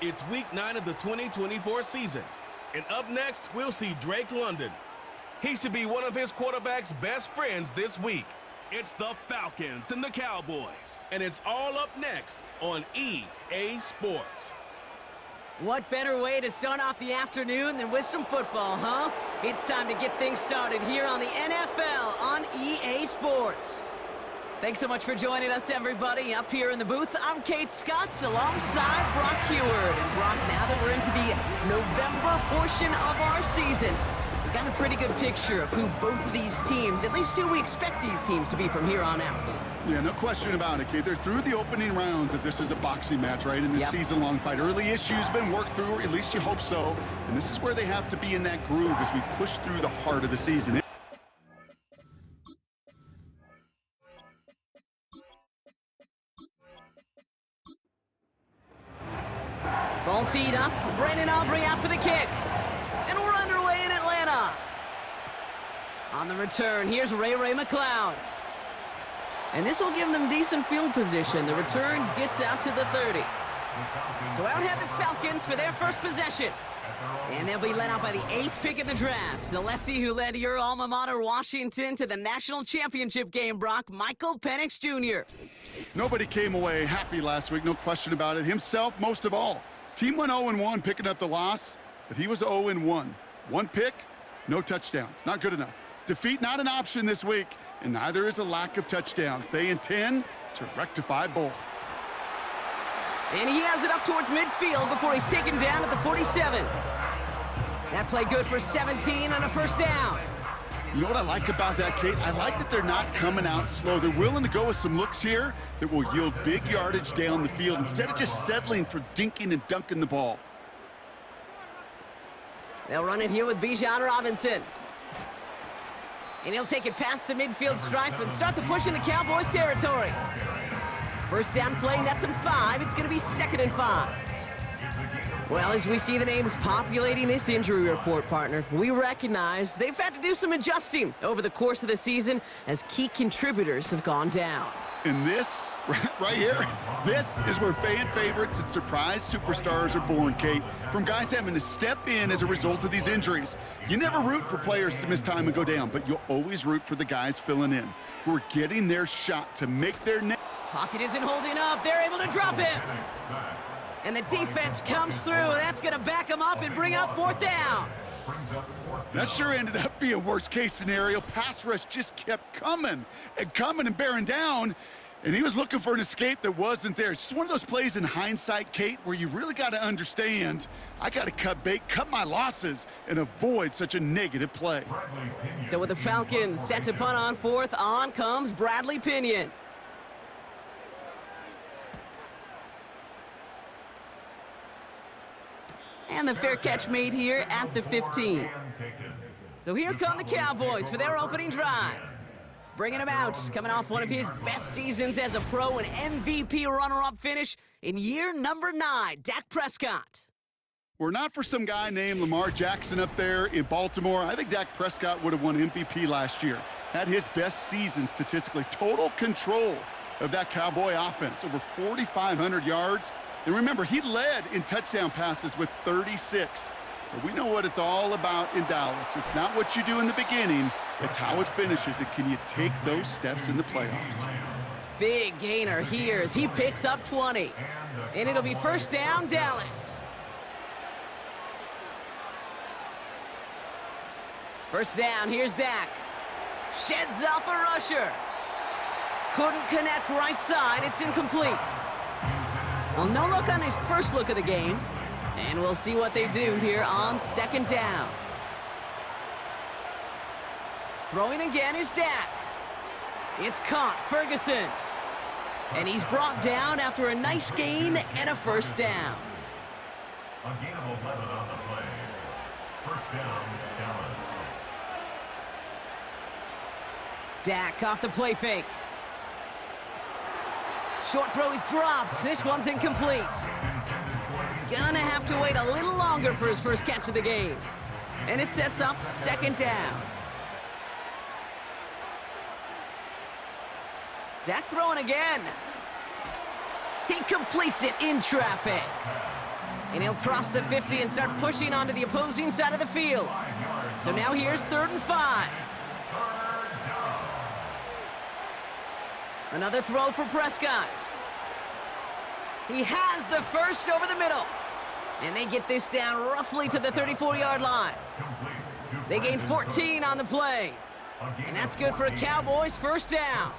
It's week 9 of the 2024 season. And up next, we'll see Drake London. He should be one of his quarterback's best friends this week. It's the Falcons and the Cowboys. And it's all up next on EA Sports. What better way to start off the afternoon than with some football, huh? It's time to get things started here on the NFL on EA Sports. Thanks so much for joining us, everybody. Up here in the booth, I'm Kate Scott alongside Brock Heward. And Brock, now that we're into the November portion of our season, we've got a pretty good picture of who both of these teams, at least who we expect these teams to be from here on out. Yeah, no question about it, Kate. They're through the opening rounds if this is a boxing match, right? In this season-long fight. Early issues been worked through, or at least you hope so. And this is where they have to be in that groove as we push through the heart of the season. Ball teed up. Brandon Aubrey out for the kick. And we're underway in Atlanta. On the return, here's Ray McLeod. And this will give them decent field position. The return gets out to the 30. So out head the Falcons for their first possession. And they'll be led out by the 8th pick in the draft. The lefty who led your alma mater, Washington, to the national championship game, Brock, Michael Penix Jr. Nobody came away happy last week, no question about it. Himself, most of all. His team went 0-1, picking up the loss, but he was 0-1. One pick, no touchdowns. Not good enough. Defeat not an option this week, and neither is a lack of touchdowns. They intend to rectify both. And he has it up towards midfield before he's taken down at the 47. That play good for 17 and a first down. You know what I like about that, Kate? I like that they're not coming out slow. They're willing to go with some looks here that will yield big yardage down the field instead of just settling for dinking and dunking the ball. They'll run it here with Bijan Robinson. And he'll take it past the midfield stripe and start the push into Cowboys territory. First down play, nets him 5. It's going to be 2nd and 5. Well, as we see the names populating this injury report, partner, we recognize they've had to do some adjusting over the course of the season as key contributors have gone down. And this, right here, this is where fan favorites and surprise superstars are born, Kate. From guys having to step in as a result of these injuries. You never root for players to miss time and go down, but you'll always root for the guys filling in, who are getting their shot to make their name. Pocket isn't holding up. They're able to drop him. And the defense comes through. That's going to back him up and bring up 4th down. That sure ended up being worst-case scenario. Pass rush just kept coming and bearing down, and he was looking for an escape that wasn't there. It's just one of those plays in hindsight, Kate, where you really got to understand, I got to cut bait, cut my losses, and avoid such a negative play. So with the Falcons set to punt on 4th, on comes Bradley Pinion. And the fair catch made here at the 15. So here come the Cowboys for their opening drive. Bringing him out, coming off one of his best seasons as a pro, an MVP runner-up finish in year number 9, Dak Prescott. Were not for some guy named Lamar Jackson up there in Baltimore, I think Dak Prescott would have won MVP last year. Had his best season statistically. Total control of that Cowboy offense. Over 4,500 yards. And remember, he led in touchdown passes with 36. But we know what it's all about in Dallas. It's not what you do in the beginning, it's how it finishes. And can you take those steps in the playoffs? Big gainer here as he picks up 20. And it'll be first down, Dallas. First down, here's Dak. Sheds off a rusher. Couldn't connect right side, it's incomplete. Well, no look on his first look of the game. And we'll see what they do here on 2nd down. Throwing again is Dak. It's caught, Ferguson. And he's brought down after a nice gain and a first down. A gain of 11 on the play. First down, Dallas. Dak off the play fake. Short throw is dropped. This one's incomplete. Gonna have to wait a little longer for his first catch of the game. And it sets up 2nd down. Dak throwing again. He completes it in traffic. And he'll cross the 50 and start pushing onto the opposing side of the field. So now here's 3rd and 5. Another throw for Prescott. He has the first over the middle. And they get this down roughly to the 34-yard line. They gain 14 on the play. And that's good for a Cowboys first down.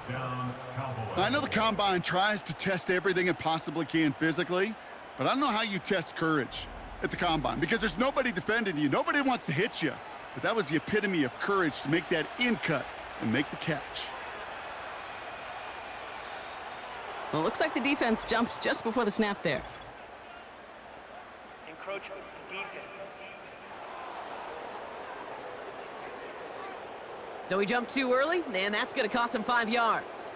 I know the Combine tries to test everything it possibly can physically, but I don't know how you test courage at the Combine because there's nobody defending you. Nobody wants to hit you. But that was the epitome of courage to make that in cut and make the catch. Well, it looks like the defense jumps just before the snap there. Encroachment defense. So he jumped too early, and that's going to cost him 5 yards.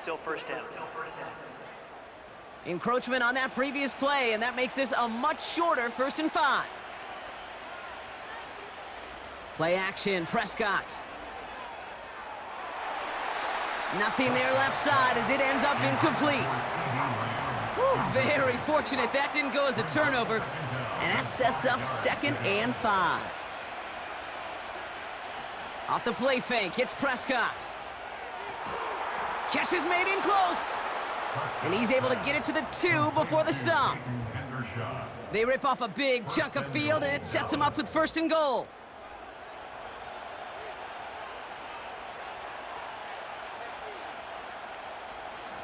Still first down. Encroachment on that previous play, and that makes this a much shorter 1st and 5. Play action, Prescott. Nothing there left side as it ends up incomplete. Whew, very fortunate that didn't go as a turnover, and that sets up 2nd and 5. Off the play fake, hits Prescott. Catch is made in close. And he's able to get it to the 2 before the stop. They rip off a big chunk of field, and it sets him up with 1st and goal.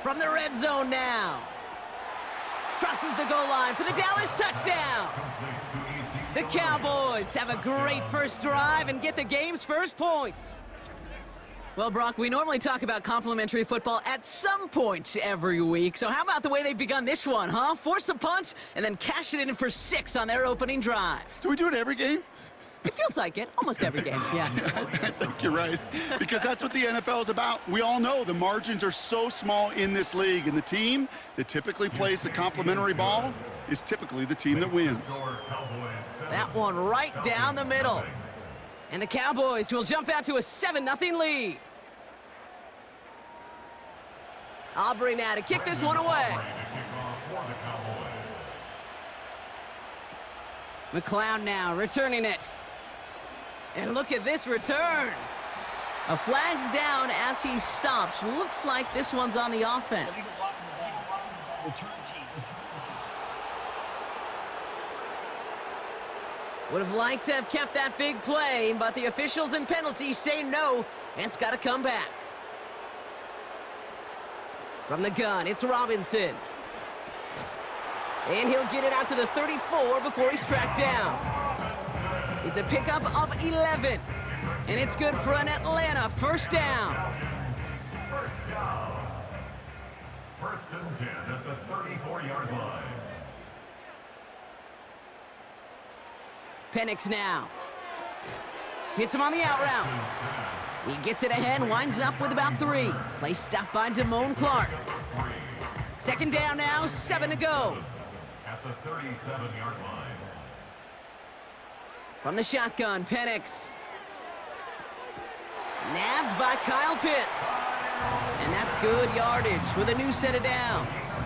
From the red zone now. Crosses the goal line for the Dallas touchdown. The Cowboys have a great first drive and get the game's first points. Well, Brock, we normally talk about complimentary football at some point every week. So how about the way they've begun this one, huh? Force a punt and then cash it in for 6 on their opening drive. Do we do it every game? It feels like it. Almost every game, yeah. I think you're right, because that's what the NFL is about. We all know the margins are so small in this league, and the team that typically plays the complimentary ball is typically the team that wins. That one right down the middle. And the Cowboys will jump out to a 7-0 lead. Aubrey now to kick this one away. McLeod now returning it. And look at this return. A flag's down as he stops. Looks like this one's on the offense. Return team. Would have liked to have kept that big play, but the officials and penalties say no, and it's got to come back. From the gun, it's Robinson. And he'll get it out to the 34 before he's tracked down. It's a pickup of 11. And it's good for an Atlanta first down. First down. 1st and 10 at the 34-yard line. Penix now. Hits him on the out route. He gets it ahead, winds up with about 3. Play stopped by Damone Clark. 2nd down now, 7 to go. At the 37-yard line. From the shotgun, Penix. Nabbed by Kyle Pitts. And that's good yardage with a new set of downs.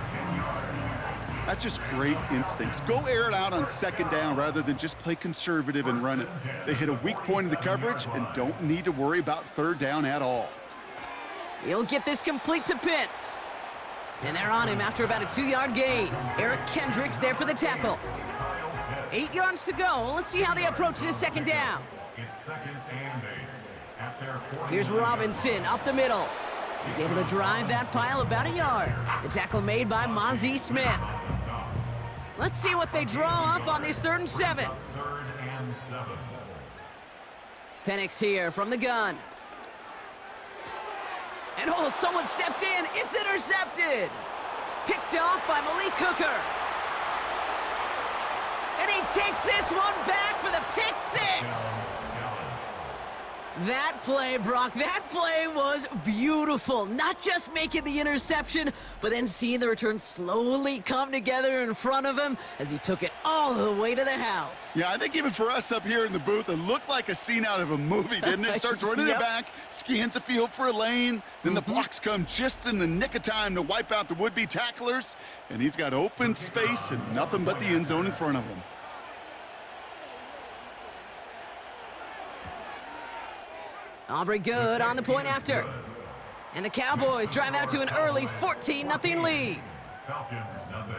That's just great instincts. Go air it out on 2nd down rather than just play conservative and run it. They hit a weak point in the coverage and don't need to worry about 3rd down at all. He'll get this complete to Pitts. And they're on him after about a 2-yard gain. Eric Kendricks there for the tackle. 8 yards to go. Let's see how they approach this 2nd down. It's 2nd and 8. At their 40. Here's Robinson up the middle. He's able to drive that pile about a yard. The tackle made by Mozzie Smith. Let's see what they draw up on this 3rd and 7. 3rd and 7. Penix here from the gun. And oh, someone stepped in. It's intercepted. Picked off by Malik Hooker. And he takes this one back for the pick 6. That play, Brock, that play was beautiful. Not just making the interception, but then seeing the return slowly come together in front of him as he took it all the way to the house. Yeah, I think even for us up here in the booth, it looked like a scene out of a movie, didn't it? Starts running Yep. it back, scans the field for a lane, then the blocks come just in the nick of time to wipe out the would-be tacklers, and he's got open space and nothing but the end zone in front of him. Aubrey good on the point after. And the Cowboys drive out to an early 14-0 lead. Falcons, nothing.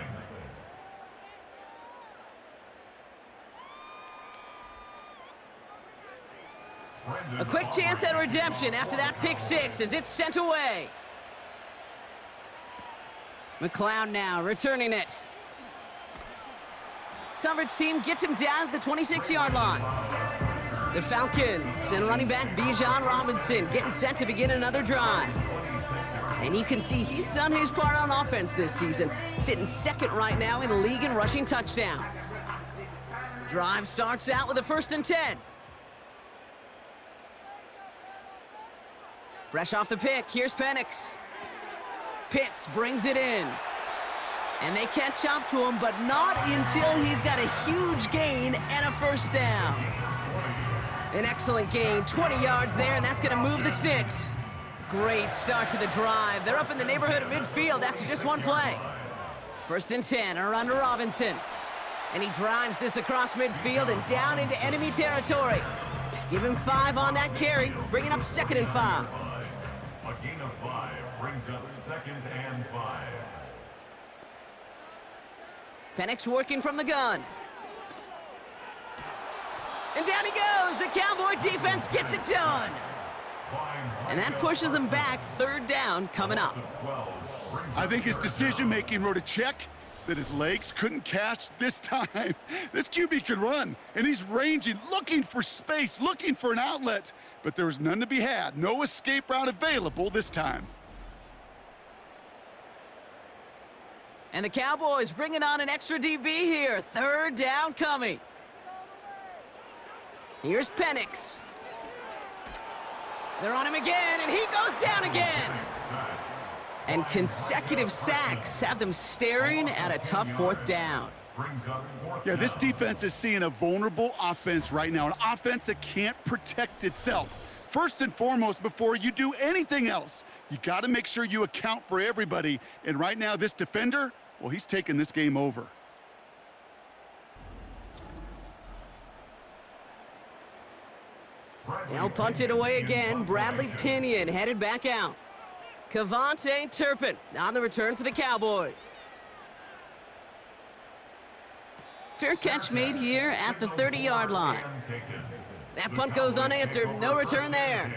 A quick chance at redemption after that pick six as it's sent away. McLeod now returning it. Coverage team gets him down at the 26-yard line. The Falcons and running back Bijan Robinson getting set to begin another drive. And you can see he's done his part on offense this season, sitting second right now in the league in rushing touchdowns. Drive starts out with a 1st and 10. Fresh off the pick, here's Penix. Pitts brings it in. And they catch up to him, but not until he's got a huge gain and a 1st down. An excellent gain, 20 yards there, and that's going to move the sticks. Great start to the drive. They're up in the neighborhood of midfield after just one play. 1st and 10, a run to Robinson. And he drives this across midfield and down into enemy territory. Give him 5 on that carry, bringing up 2nd and 5. A gain of 5 brings up 2nd and 5. Penix working from the gun. And down he goes. The Cowboy defense gets it done. And that pushes him back. 3rd down coming up. I think his decision-making wrote a check that his legs couldn't catch this time. This QB can run, and he's ranging, looking for space, looking for an outlet. But there was none to be had. No escape route available this time. And the Cowboys bringing on an extra DB here. 3rd down coming. Here's Penix. They're on him again, and he goes down again. And consecutive sacks have them staring at a tough 4th down. Yeah, this defense is seeing a vulnerable offense right now, an offense that can't protect itself. First and foremost, before you do anything else, you got to make sure you account for everybody. And right now, this defender, well, he's taking this game over. They'll punt it away again. Bradley Pinion headed back out. Cavante Turpin on the return for the Cowboys. Fair catch made here at the 30-yard line. That punt goes unanswered. No return there.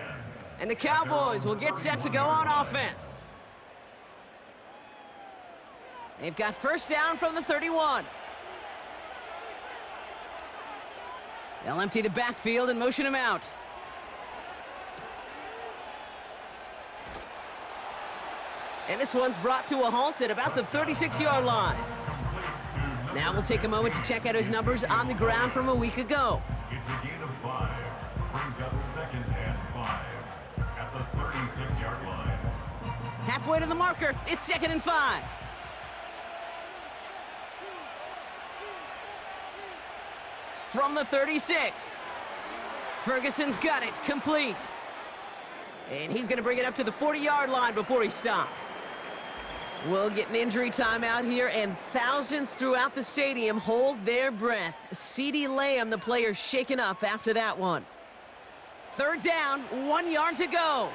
And the Cowboys will get set to go on offense. They've got 1st down from the 31. They'll empty the backfield and motion him out. And this one's brought to a halt at about the 36-yard line. Now we'll take a moment to check out his numbers on the ground from a week ago. It's a gain of 5. Brings up 2nd and 5 at the 36-yard line. Halfway to the marker, it's 2nd and 5. From the 36. Ferguson's got it, complete. And he's going to bring it up to the 40-yard line before he stopped. We'll get an injury timeout here, and thousands throughout the stadium hold their breath. CeeDee Lamb, the player, shaken up after that one. 3rd down, 1 yard to go.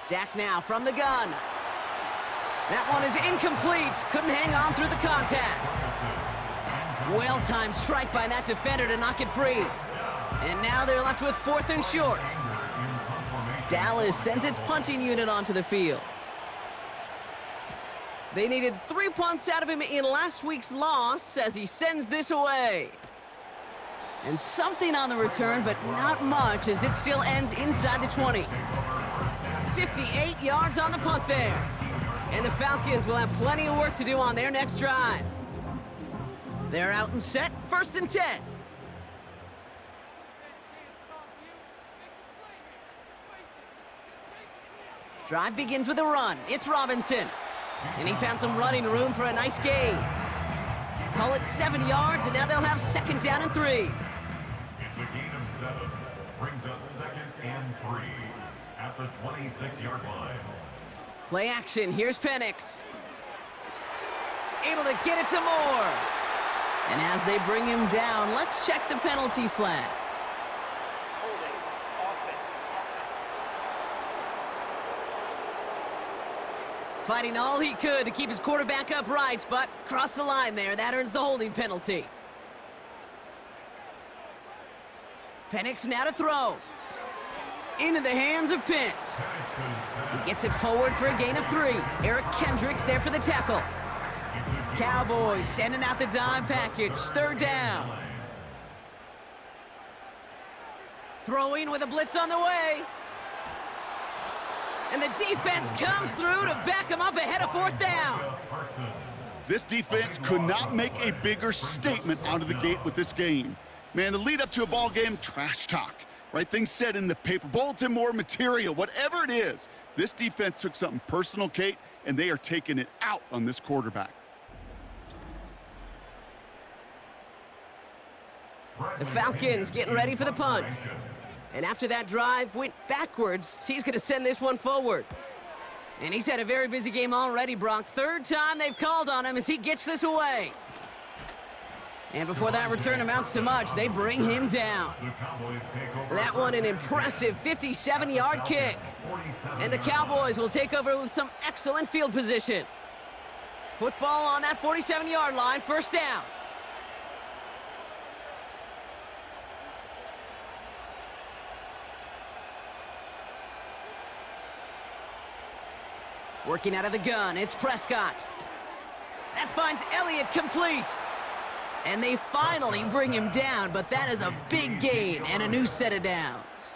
Dak now from the gun. That one is incomplete. Couldn't hang on through the contact. Well-timed strike by that defender to knock it free. And now they're left with 4th and short. Dallas sends its punting unit onto the field. They needed 3 punts out of him in last week's loss as he sends this away. And something on the return, but not much as it still ends inside the 20. 58 yards on the punt there. And the Falcons will have plenty of work to do on their next drive. They're out and set, 1st and 10. Drive begins with a run. It's Robinson. And he found some running room for a nice gain. Call it 7 yards, and now they'll have 2nd down and 3. It's a gain of 7. Brings up 2nd and 3 at the 26-yard line. Play action. Here's Penix. Able to get it to Moore. And as they bring him down, let's check the penalty flag. Holding. Offense. Fighting all he could to keep his quarterback upright, but crossed the line there. That earns the holding penalty. Penix now to throw. Into the hands of Pitts. He gets it forward for a gain of 3. Eric Kendricks there for the tackle. Cowboys sending out the dime package. 3rd down. Throwing with a blitz on the way. And the defense comes through to back him up ahead of 4th down. This defense could not make a bigger statement out of the gate with this game. Man, the lead up to a ball game, trash talk. Right, things said in the paper, bulletin board material, whatever it is. This defense took something personal, Kate, and they are taking it out on this quarterback. The Falcons getting ready for the punt. And after that drive went backwards, he's going to send this one forward. And he's had a very busy game already, Brock. 3rd time they've called on him as he gets this away. And before that return amounts to much, they bring him down. That one an impressive 57-yard kick. And the Cowboys will take over with some excellent field position. Football on that 47-yard line, 1st down. Working out of the gun, it's Prescott. That finds Elliott complete. And they finally bring him down, but that is a big gain and a new set of downs.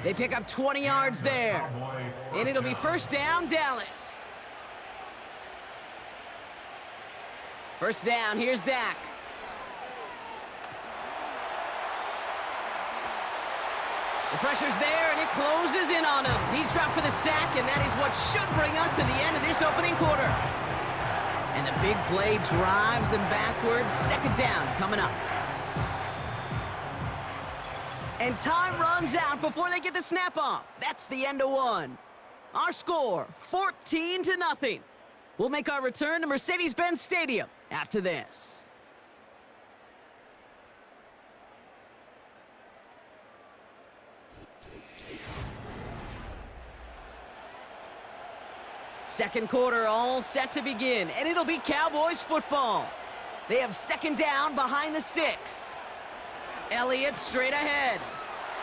They pick up 20 yards there. And it'll be 1st down, Dallas. 1st down, here's Dak. The pressure's there, and it closes in on him. He's dropped for the sack, and that is what should bring us to the end of this opening quarter. And the big play drives them backwards. 2nd down coming up. And time runs out before they get the snap off. That's the end of 1. Our score, 14-0. We'll make our return to Mercedes-Benz Stadium after this. Second quarter all set to begin, and it'll be Cowboys football. They have 2nd down behind the sticks. Elliott straight ahead,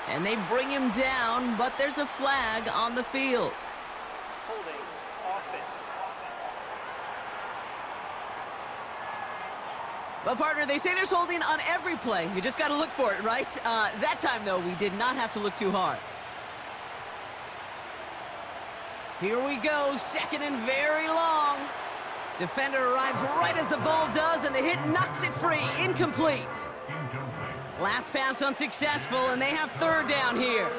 and they bring him down, but there's a flag on the field. Holding. Offense. Well, partner, they say there's holding on every play. You just got to look for it, right? That time, though, we did not have to look too hard. Here we go, 2nd and very long. Defender arrives right as the ball does, and the hit knocks it free, incomplete. Last pass unsuccessful, and they have 3rd down here.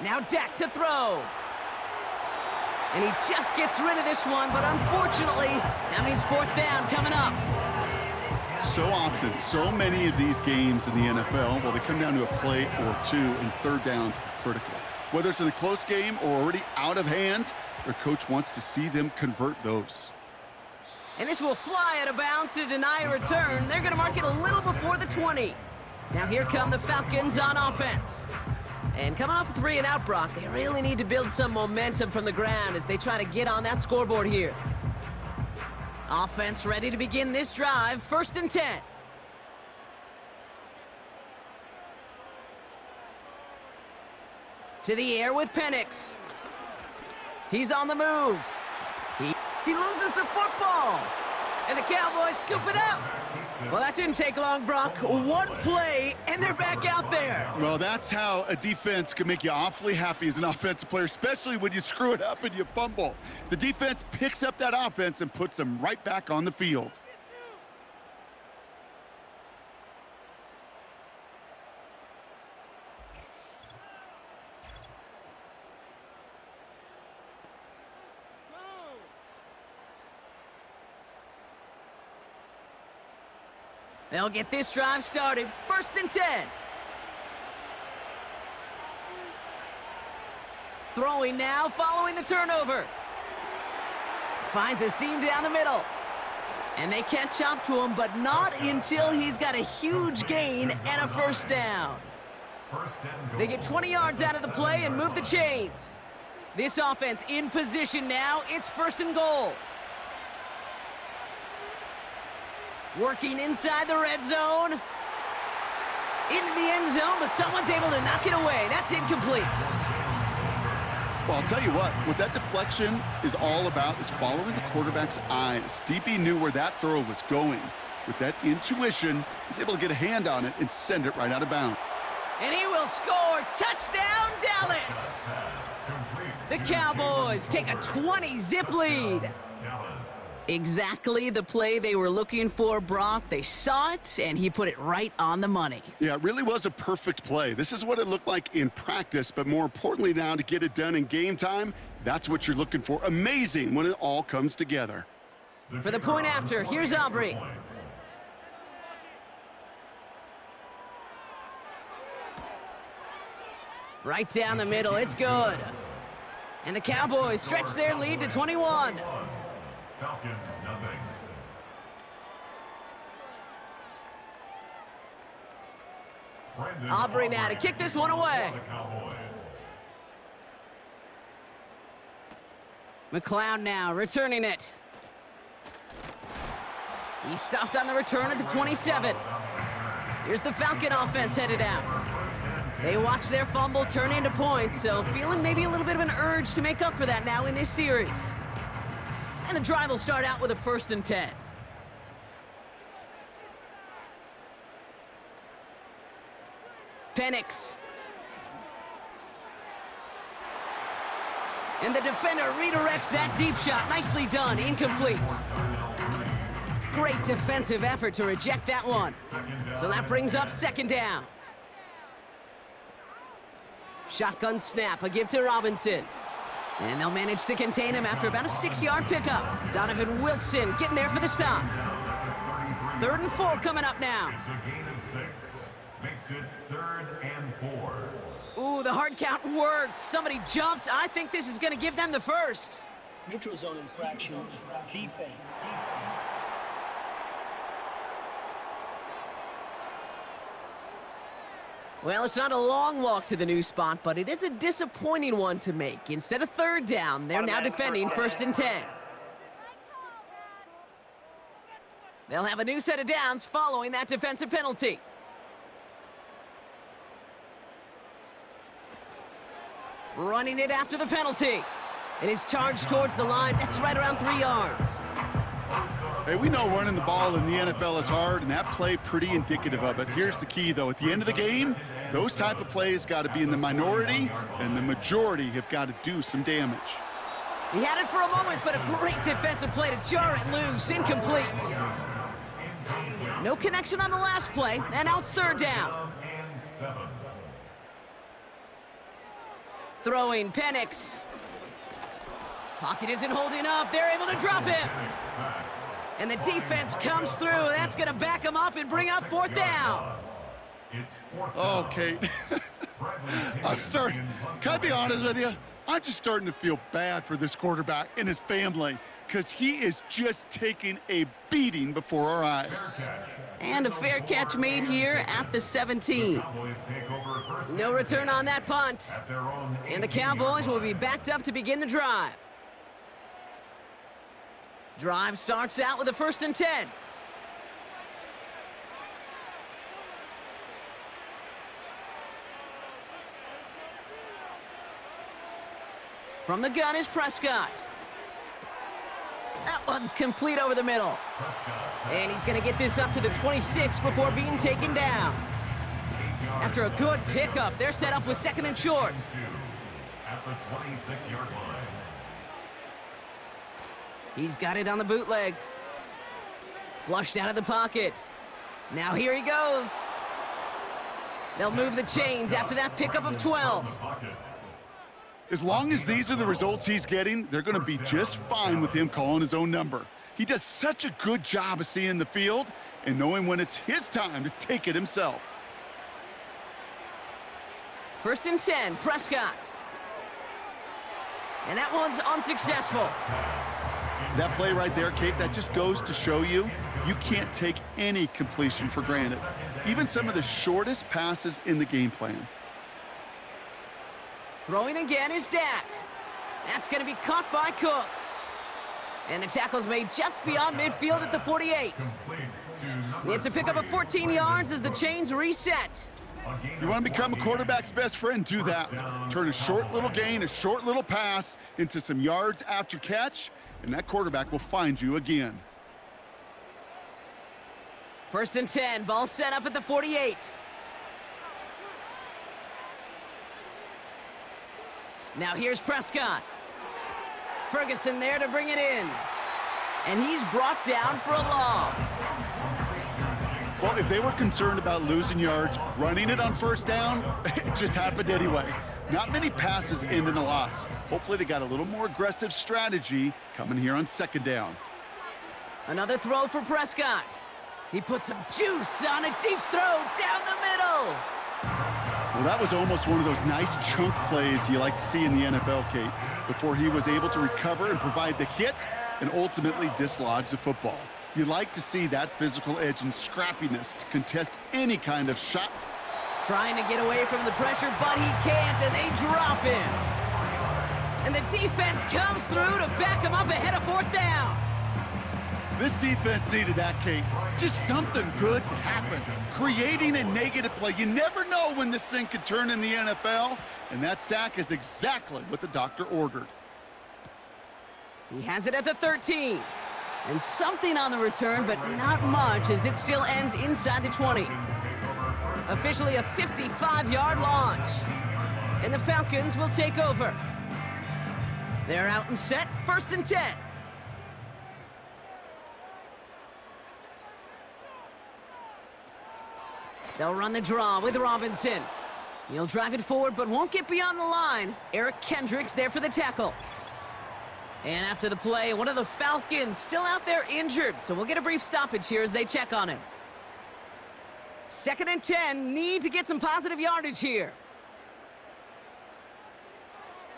Now Dak to throw. And he just gets rid of this one, but unfortunately, that means 4th down coming up. So often, so many of these games in the NFL, well, they come down to a play or 2, and 3rd downs are critical. Whether it's in a close game or already out of hand, their coach wants to see them convert those. And this will fly out of bounds to deny a return. They're going to mark it a little before the 20. Now here come the Falcons on offense. And coming off a 3-and-out, Brock, they really need to build some momentum from the ground as they try to get on that scoreboard here. Offense ready to begin this drive, 1st and 10. To the air with Penix. He's on the move. He loses the football. And the Cowboys scoop it up. Well, that didn't take long, Brock. One play, and they're back out there. Well, that's how a defense can make you awfully happy as an offensive player, especially when you screw it up and you fumble. The defense picks up that offense and puts them right back on the field. They'll get this drive started. 1st and 10. Throwing now, following the turnover. Finds a seam down the middle. And they catch up to him, but not until he's got a huge gain and a 1st down. They get 20 yards out of the play and move the chains. This offense in position now. It's 1st and goal. Working inside the red zone. Into the end zone, but someone's able to knock it away. That's incomplete. Well, I'll tell you what that deflection is all about is following the quarterback's eyes. DB knew where that throw was going. With that intuition, he's able to get a hand on it and send it right out of bounds. And he will score. Touchdown, Dallas. The Cowboys take a 20-zip lead. Exactly the play they were looking for, Brock. They saw it, and he put it right on the money. Yeah, it really was a perfect play. This is what it looked like in practice, but more importantly now to get it done in game time, that's what you're looking for. Amazing when it all comes together. For the point after, here's Aubrey. Right down the middle, it's good. And the Cowboys stretch their lead to 21. Falcons, nothing. Aubrey now to kick this one away. McLeod now returning it. He's stuffed on the return at the 27. Here's the Falcon offense headed out. They watch their fumble turn into points, so feeling maybe a little bit of an urge to make up for that now in this series. And the drive will start out with a 1st and 10. Penix. And the defender redirects that deep shot. Nicely done. Incomplete. Great defensive effort to reject that one. So that brings up 2nd down. Shotgun snap. A give to Robinson. And they'll manage to contain him after about a 6-yard pickup. Donovan Wilson getting there for the stop. 3rd and 4 coming up now. It's a gain of 6. Makes it 3rd and 4. Ooh, the hard count worked. Somebody jumped. I think this is going to give them the 1st. Neutral zone infraction. Defense. Well, it's not a long walk to the new spot, but it is a disappointing one to make. Instead of 3rd down, they're now defending 1st and 10. They'll have a new set of downs following that defensive penalty. Running it after the penalty. It is charged towards the line. That's right around 3 yards. Hey, we know running the ball in the NFL is hard, and that play pretty indicative of it. Here's the key, though. At the end of the game, those type of plays got to be in the minority, and the majority have got to do some damage. He had it for a moment, but a great defensive play to jar it loose. Incomplete. No connection on the last play, and now it's 3rd down. Throwing Penix. Pocket isn't holding up. They're able to drop him. And the defense comes through. That's going to back him up and bring up 4th down. Okay. Can I be honest with you? I'm just starting to feel bad for this quarterback and his family because he is just taking a beating before our eyes. And a fair catch made here at the 17. No return on that punt. And the Cowboys will be backed up to begin the drive. Drive starts out with a 1st and 10. From the gun is Prescott. That one's complete over the middle. And he's going to get this up to the 26 before being taken down. After a good pickup, they're set up with second and short. At the 26-yard line. He's got it on the bootleg. Flushed out of the pocket. Now here he goes. They'll move the chains after that pickup of 12. As long as these are the results he's getting, they're going to be just fine with him calling his own number. He does such a good job of seeing the field and knowing when it's his time to take it himself. First and 10, Prescott. And that one's unsuccessful. That play right there, Kate, that just goes to show you, you can't take any completion for granted. Even some of the shortest passes in the game plan. Throwing again is Dak. That's going to be caught by Cooks. And the tackle's made just beyond midfield at the 48. It's a pickup of 14 yards as the chains reset. You want to become a quarterback's best friend, do that. Turn a short little gain, a short little pass into some yards after catch, and that quarterback will find you again. First and 10, ball set up at the 48. Now here's Prescott. Ferguson there to bring it in. And he's brought down for a loss. Well, if they were concerned about losing yards, running it on first down, it just happened anyway. Not many passes end in a loss. Hopefully they got a little more aggressive strategy coming here on second down. Another throw for Prescott. He puts some juice on a deep throw down the middle. Well, that was almost one of those nice chunk plays you like to see in the NFL, Kate, before he was able to recover and provide the hit and ultimately dislodge the football. You like to see that physical edge and scrappiness to contest any kind of shot. Trying to get away from the pressure, but he can't, and they drop him. And the defense comes through to back him up ahead of fourth down. This defense needed that, Kate. Just something good to happen. Creating a negative play. You never know when this thing could turn in the NFL, and that sack is exactly what the doctor ordered. He has it at the 13. And something on the return, but not much, as it still ends inside the 20. Officially a 55-yard launch. And the Falcons will take over. They're out and set, first and 10. They'll run the draw with Robinson. He'll drive it forward, but won't get beyond the line. Eric Kendricks there for the tackle. And after the play, one of the Falcons still out there injured, so we'll get a brief stoppage here as they check on him. Second and 10, need to get some positive yardage here.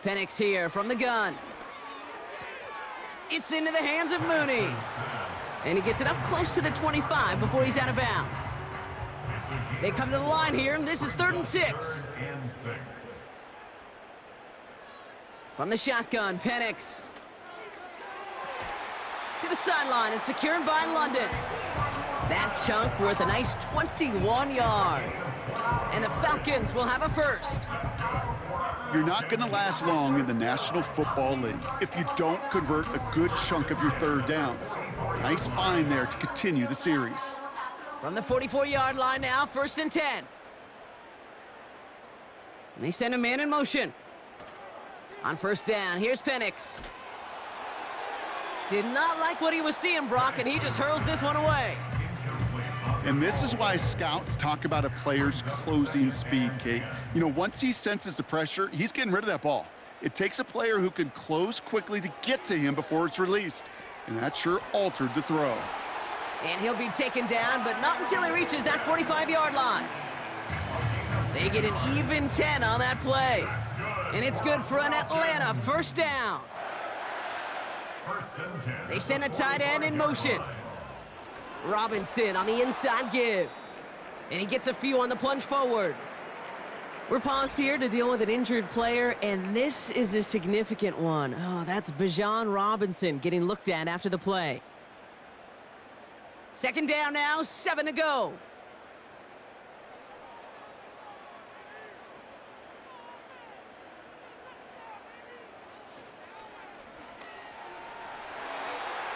Penix here from the gun. It's into the hands of Mooney. And he gets it up close to the 25 before he's out of bounds. They come to the line here, and this is 3rd and 6. From the shotgun, Penix. To the sideline and secured by London. That chunk worth a nice 21 yards. And the Falcons will have a first. You're not going to last long in the National Football League if you don't convert a good chunk of your third downs. Nice find there to continue the series. From the 44-yard line now, 1st and 10. And they send a man in motion. On first down, here's Penix. Did not like what he was seeing, Brock, and he just hurls this one away. And this is why scouts talk about a player's closing speed, Kate. You know, once he senses the pressure, he's getting rid of that ball. It takes a player who can close quickly to get to him before it's released. And that sure altered the throw. And he'll be taken down, but not until he reaches that 45-yard line. They get an even 10 on that play. And it's good for an Atlanta first down. They send a tight end in motion. Robinson on the inside give. And he gets a few on the plunge forward. We're paused here to deal with an injured player, and this is a significant one. Oh, that's Bijan Robinson getting looked at after the play. Second down now, 7 to go.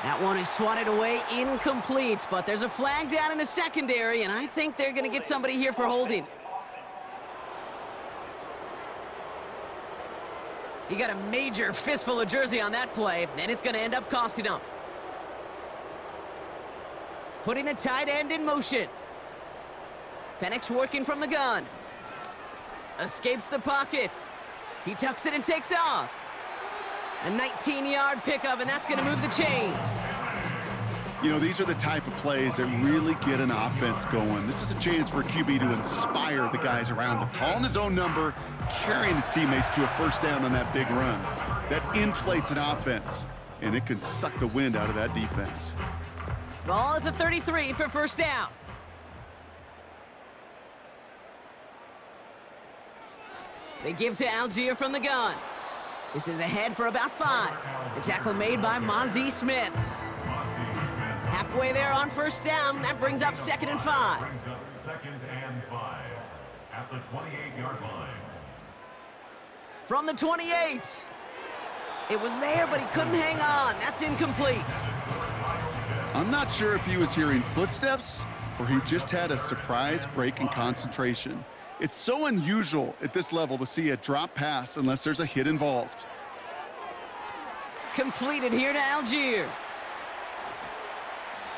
That one is swatted away, incomplete, but there's a flag down in the secondary, and I think they're going to get somebody here for holding. He got a major fistful of jersey on that play, and it's going to end up costing him. Putting the tight end in motion. Penix working from the gun. Escapes the pocket. He tucks it and takes off. A 19-yard pickup, and that's going to move the chains. You know, these are the type of plays that really get an offense going. This is a chance for a QB to inspire the guys around him. Calling his own number, carrying his teammates to a first down on that big run. That inflates an offense, and it can suck the wind out of that defense. Ball at the 33 for first down. They give to Algier from the gun. This is ahead for about 5. The tackle made by Mozzie Smith. Halfway there on first down. That brings up 2nd and 5. Brings up 2nd and 5 at the 28-yard line. From the 28. It was there, but he couldn't hang on. That's incomplete. I'm not sure if he was hearing footsteps or he just had a surprise break in concentration. It's so unusual at this level to see a drop pass unless there's a hit involved. Completed here to Algier.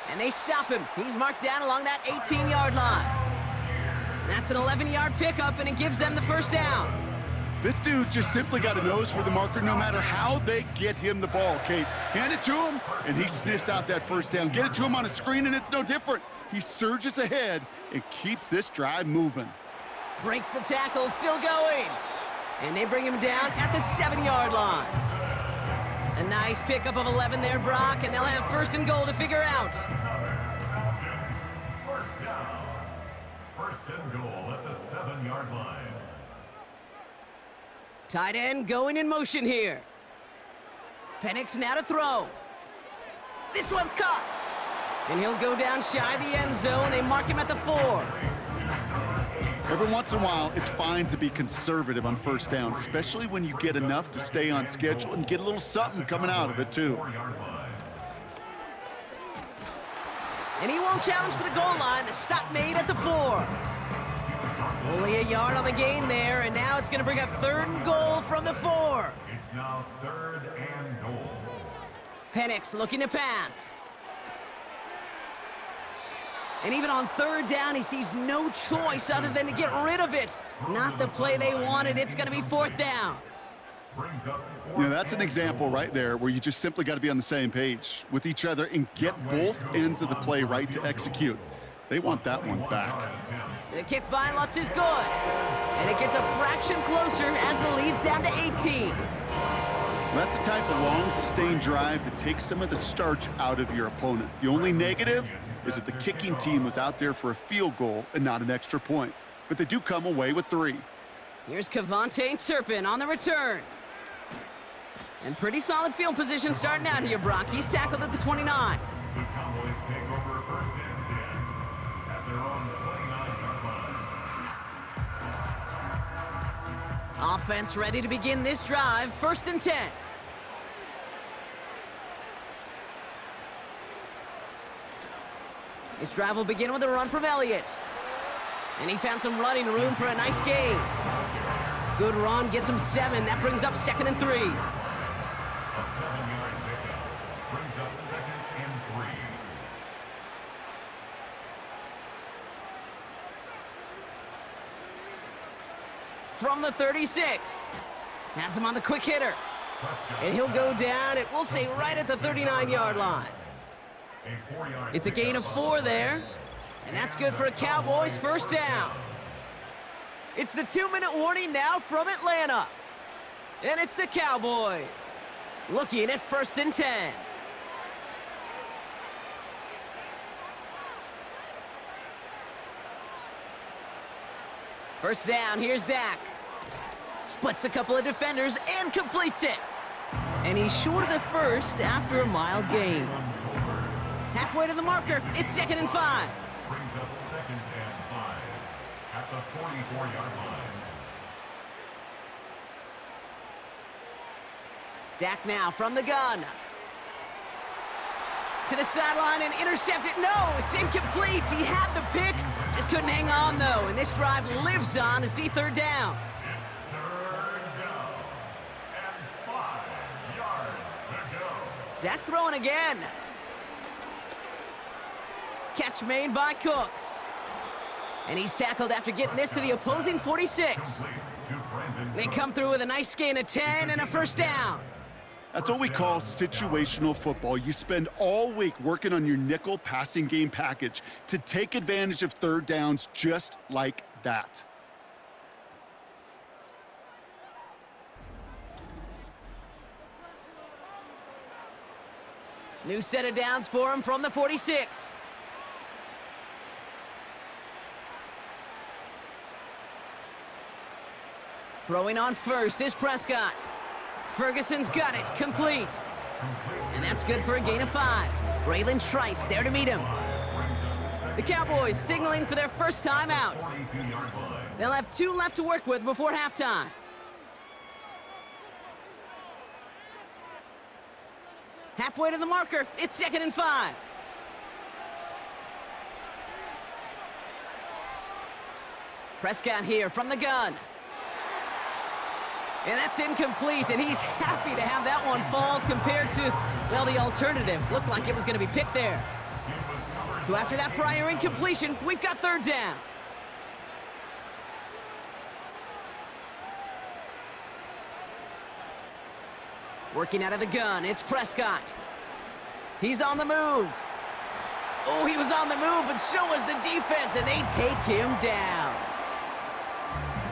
And they stop him. He's marked down along that 18-yard line. That's an 11-yard pickup, and it gives them the first down. This dude's just simply got a nose for the marker no matter how they get him the ball, Kate. Hand it to him, and he sniffs out that first down. Get it to him on a screen, and it's no different. He surges ahead and keeps this drive moving. Breaks the tackle, still going. And they bring him down at the 7-yard line. A nice pickup of 11 there, Brock, and they'll have 1st and goal to figure out. First down. 1st and goal at the 7-yard line. Tight end going in motion here. Penix now to throw. This one's caught. And he'll go down shy of the end zone. They mark him at the 4. Every once in a while, it's fine to be conservative on first down, especially when you get enough to stay on schedule and get a little something coming out of it, too. And he won't challenge for the goal line. The stop made at the 4. Only a yard on the gain there, and now it's going to bring up 3rd and goal from the 4. It's now 3rd and goal. Penix looking to pass. And even on 3rd down, he sees no choice other than to get rid of it. Not the play they wanted. It's going to be 4th down. You know, that's an example right there where you just simply got to be on the same page with each other and get both ends of the play right to execute. They want that one back. The kick by Lutz is good. And it gets a fraction closer as the lead's down to 18. That's the type of long, sustained drive that takes some of the starch out of your opponent. The only negative is that the kicking team was out there for a field goal and not an extra point. But they do come away with 3. Here's Kevontae Turpin on the return. And pretty solid field position starting out here, Brock. He's tackled at the 29. The Cowboys take over 1st and 10 at their own 29-yard line. Offense ready to begin this drive. 1st and 10. This drive will begin with a run from Elliott. And he found some running room for a nice gain. Good run, gets him 7. That brings up 2nd and 3. A 7-yard pickup brings up 2nd and 3. From the 36. Has him on the quick hitter. And he'll go down, and we'll say right at the 39-yard line. It's a gain of 4 there, and that's good for a Cowboys 1st down. It's the 2-minute warning now from Atlanta. And it's the Cowboys looking at 1st and 10. First down, here's Dak. Splits a couple of defenders and completes it. And he's short of the 1st after a mild gain. Halfway to the marker, it's 2nd and 5. Brings up 2nd and 5 at the 44-yard line. Dak now from the gun. To the sideline and intercepted. No, it's incomplete. He had the pick, just couldn't hang on, though. And this drive lives on to see third down. It's third down and 5 yards to go. Dak throwing again. Catch made by Cooks. And he's tackled after getting this to the opposing 46. They come through with a nice gain of 10 and a first down. That's what we call situational football. You spend all week working on your nickel passing game package to take advantage of third downs just like that. New set of downs for him from the 46. Throwing on first is Prescott. Ferguson's got it, complete. And that's good for a gain of 5. Braylon Trice there to meet him. The Cowboys signaling for their first time out. They'll have 2 left to work with before halftime. Halfway to the marker, it's 2nd and 5. Prescott here from the gun. And that's incomplete, and he's happy to have that one fall compared to, well, the alternative. Looked like it was going to be picked there. So after that prior incompletion, we've got third down. Working out of the gun, it's Prescott. He's on the move. Oh, he was on the move, but so was the defense, and they take him down.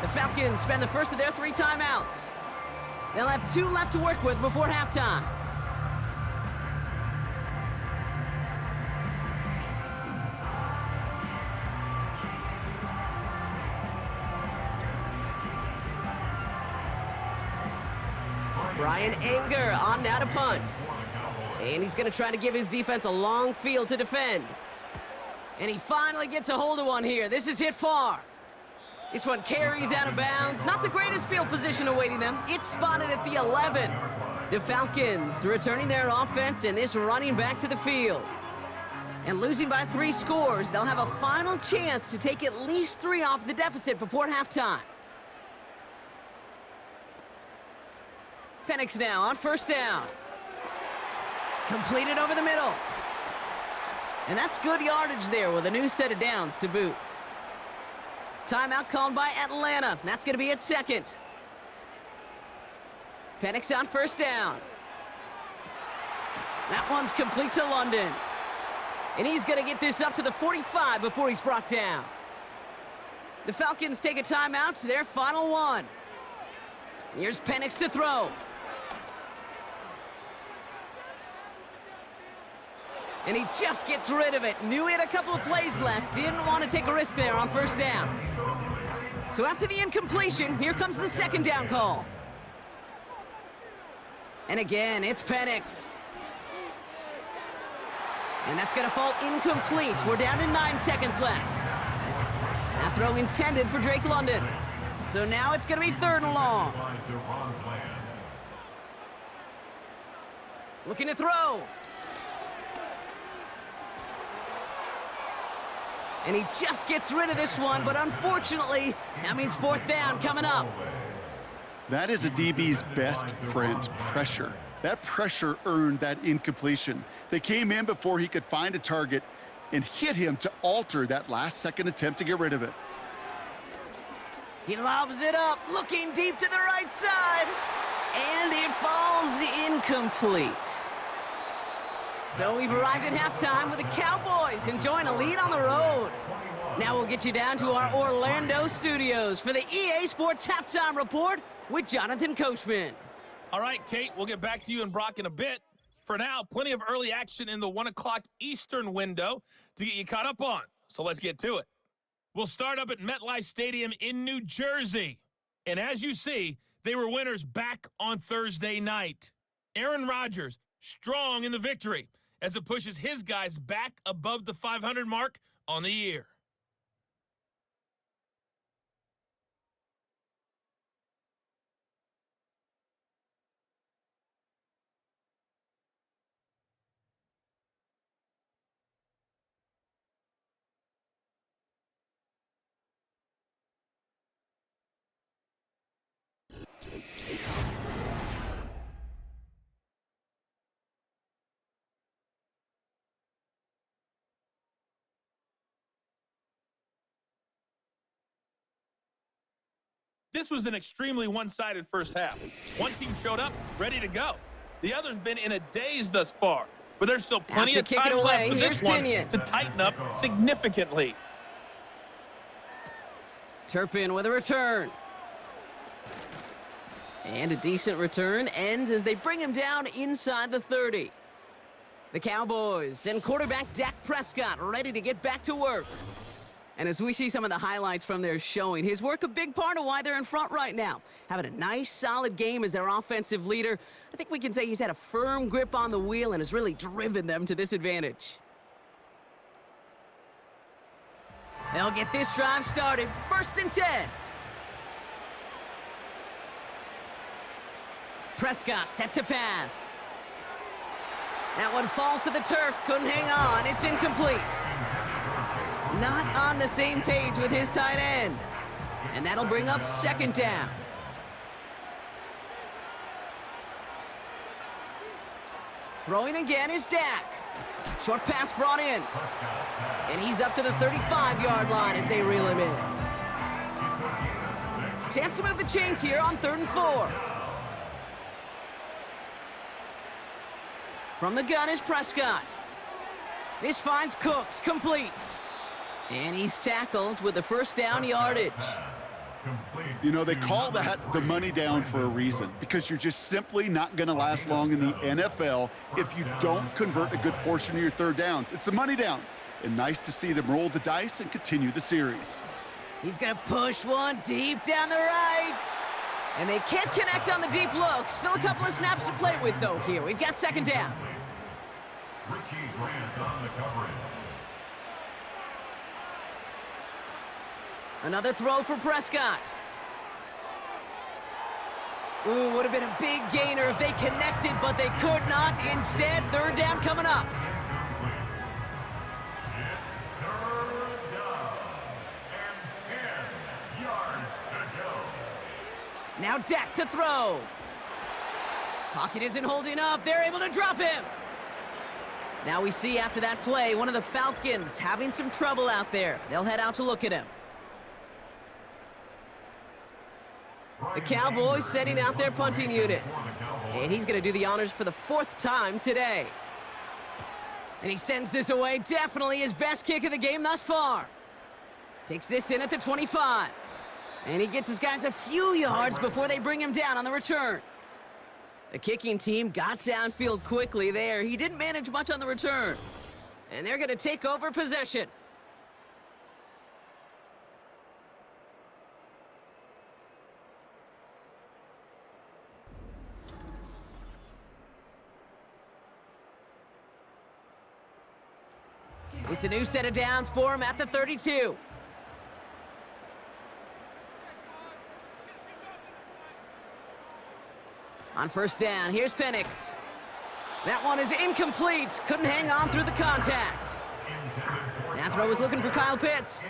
The Falcons spend the first of their 3 timeouts. They'll have 2 left to work with before halftime. Brian Anger on now to punt. And he's going to try to give his defense a long field to defend. And he finally gets a hold of one here. This is hit far. This one carries out of bounds. Not the greatest field position awaiting them. It's spotted at the 11. The Falcons returning their offense and this running back to the field. And losing by 3 scores, they'll have a final chance to take at least 3 off the deficit before halftime. Penix now on first down. Completed over the middle. And that's good yardage there with a new set of downs to boot. Timeout called by Atlanta. That's going to be at 2nd. Penix on first down. That one's complete to London. And he's going to get this up to the 45 before he's brought down. The Falcons take a timeout to their final one. Here's Penix to throw. And he just gets rid of it. Knew he had a couple of plays left. Didn't want to take a risk there on first down. So after the incompletion, here comes the 2nd down call. And again, it's Penix. And that's going to fall incomplete. We're down to 9 seconds left. That throw intended for Drake London. So now it's going to be 3rd and long. Looking to throw. And he just gets rid of this one, but unfortunately, that means 4th down coming up. That is a DB's best friend, pressure. That pressure earned that incompletion. They came in before he could find a target and hit him to alter that last-second attempt to get rid of it. He lobs it up, looking deep to the right side, and it falls incomplete. So we've arrived at halftime with the Cowboys enjoying a lead on the road. Now we'll get you down to our Orlando studios for the EA Sports Halftime Report with Jonathan Coachman. All right, Kate, we'll get back to you and Brock in a bit. For now, plenty of early action in the 1 o'clock Eastern window to get you caught up on. So let's get to it. We'll start up at MetLife Stadium in New Jersey. And as you see, they were winners back on Thursday night. Aaron Rodgers, strong in the victory as it pushes his guys back above the 500 mark on the year. This was an extremely one-sided first half. One team showed up, ready to go. The other's been in a daze thus far, but there's still plenty of time left for this one to tighten up significantly. Turpin with a return. And a decent return ends as they bring him down inside the 30. The Cowboys and quarterback Dak Prescott ready to get back to work. And as we see some of the highlights from their showing, his work a big part of why they're in front right now. Having a nice, solid game as their offensive leader. I think we can say he's had a firm grip on the wheel and has really driven them to this advantage. They'll get this drive started. 1st and 10. Prescott set to pass. That one falls to the turf. Couldn't hang on. It's incomplete. Not on the same page with his tight end. And that'll bring up 2nd down. Throwing again is Dak. Short pass brought in. And he's up to the 35-yard line as they reel him in. Chance to move the chains here on 3rd and 4. From the gun is Prescott. This finds Cooks, complete. And he's tackled with the 1st down yardage. You know, they call that the money down for a reason, because you're just simply not going to last long in the NFL if you don't convert a good portion of your 3rd downs. It's the money down. And nice to see them roll the dice and continue the series. He's going to push one deep down the right. And they can't connect on the deep look. Still a couple of snaps to play with, though, here. We've got 2nd down. Richie Grant on the coverage. Another throw for Prescott. Ooh, would have been a big gainer if they connected, but they could not. Instead, 3rd down coming up. Now Dak to throw. Pocket isn't holding up. They're able to drop him. Now we see after that play, one of the Falcons having some trouble out there. They'll head out to look at him. The Cowboys setting out their punting unit. And he's going to do the honors for the 4th time today. And he sends this away. Definitely his best kick of the game thus far. Takes this in at the 25. And he gets his guys a few yards before they bring him down on the return. The kicking team got downfield quickly there. He didn't manage much on the return. And they're going to take over possession. It's a new set of downs for him at the 32. On 1st down, here's Penix. That one is incomplete. Couldn't hang on through the contact. That throw was looking for Kyle Pitts.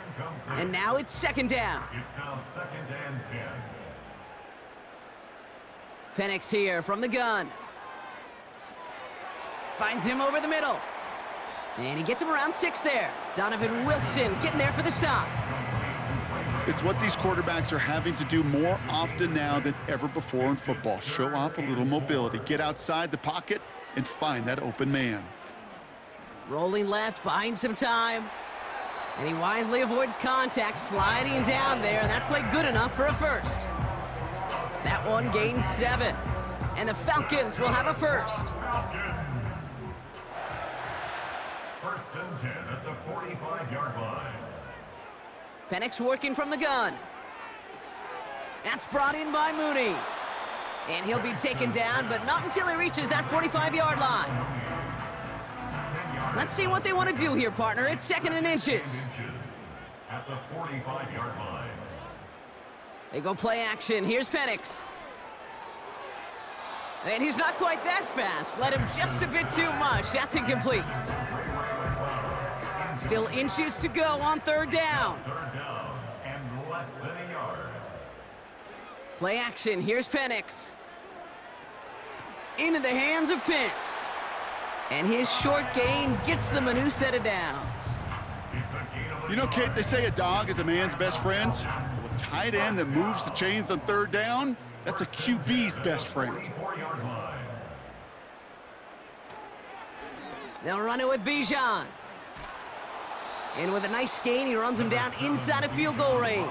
And now it's 2nd down. It's now 2nd and 10. Penix here from the gun. Finds him over the middle. And he gets him around 6 there. Donovan Wilson getting there for the stop. It's what these quarterbacks are having to do more often now than ever before in football. Show off a little mobility. Get outside the pocket and find that open man. Rolling left, buying some time. And he wisely avoids contact, sliding down there. And that played good enough for a 1st. That one gains 7. And the Falcons will have a 1st. 1st and 10 at the 45-yard line. Penix working from the gun. That's brought in by Mooney. And he'll be taken down, but not until he reaches that 45-yard line. Let's see what they want to do here, partner. It's 2nd and inches. At the 45-yard line. They go play action. Here's Penix. And he's not quite that fast. Let him just a bit too much. That's incomplete. Still inches to go on 3rd down. 3rd down and less than a yard. Play action. Here's Penix. Into the hands of Pitts. And his short gain gets them a new set of downs. You know, Kate, they say a dog is a man's best friend. Well, tight end that moves the chains on third down, that's a QB's best friend. 4-yard line. They'll run it with Bijan. And with a nice gain, he runs him down inside of field goal range.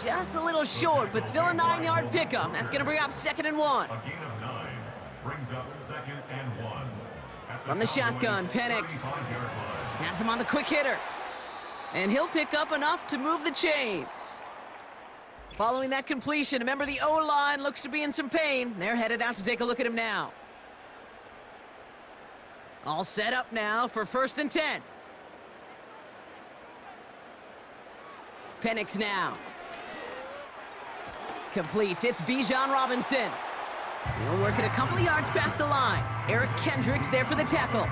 Just a little short, but still a 9-yard pickup. That's going to bring up 2nd and 1. A gain of 9 brings up 2nd and 1. From the shotgun, Penix has him on the quick hitter. And he'll pick up enough to move the chains. Following that completion, remember the O-line looks to be in some pain. They're headed out to take a look at him now. All set up now for 1st and 10. Penix now. Completes. It's Bijan Robinson. He'll work it a couple of yards past the line. Eric Kendricks there for the tackle.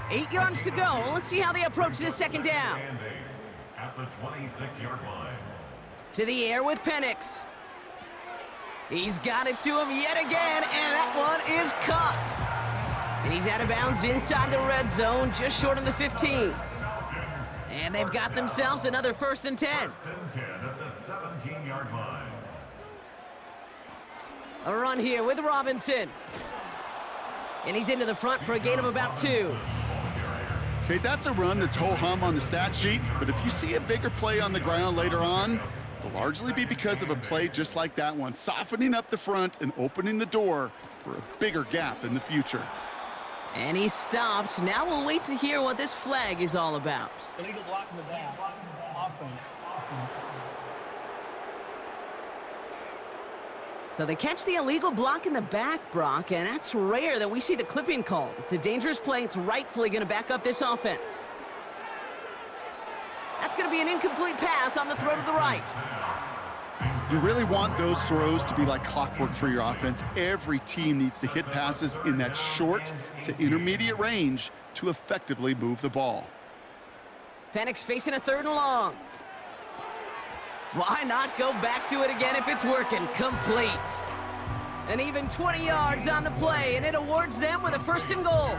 8 yards to go. Let's see how they approach this 2nd down. At the 26-yard line. To the air with Penix. He's got it to him yet again, and that one is caught. And he's out of bounds inside the red zone, just short of the 15. And they've got themselves another 1st and 10. 1st and 10 at the 17-yard line. A run here with Robinson. And he's into the front for a gain of about 2. Okay, that's a run that's ho-hum on the stat sheet, but if you see a bigger play on the ground later on, it'll largely be because of a play just like that one, softening up the front and opening the door for a bigger gap in the future. And he stopped. Now we'll wait to hear what this flag is all about. Illegal block in the back. Offense. So they catch the illegal block in the back, Brock, and that's rare that we see the clipping call. It's a dangerous play. It's rightfully going to back up this offense. That's going to be an incomplete pass on the throw to the right. You really want those throws to be like clockwork for your offense. Every team needs to hit passes in that short to intermediate range to effectively move the ball. Penix facing a 3rd and long. Why not go back to it again if it's working? Complete. And even 20 yards on the play, and it awards them with a 1st and goal.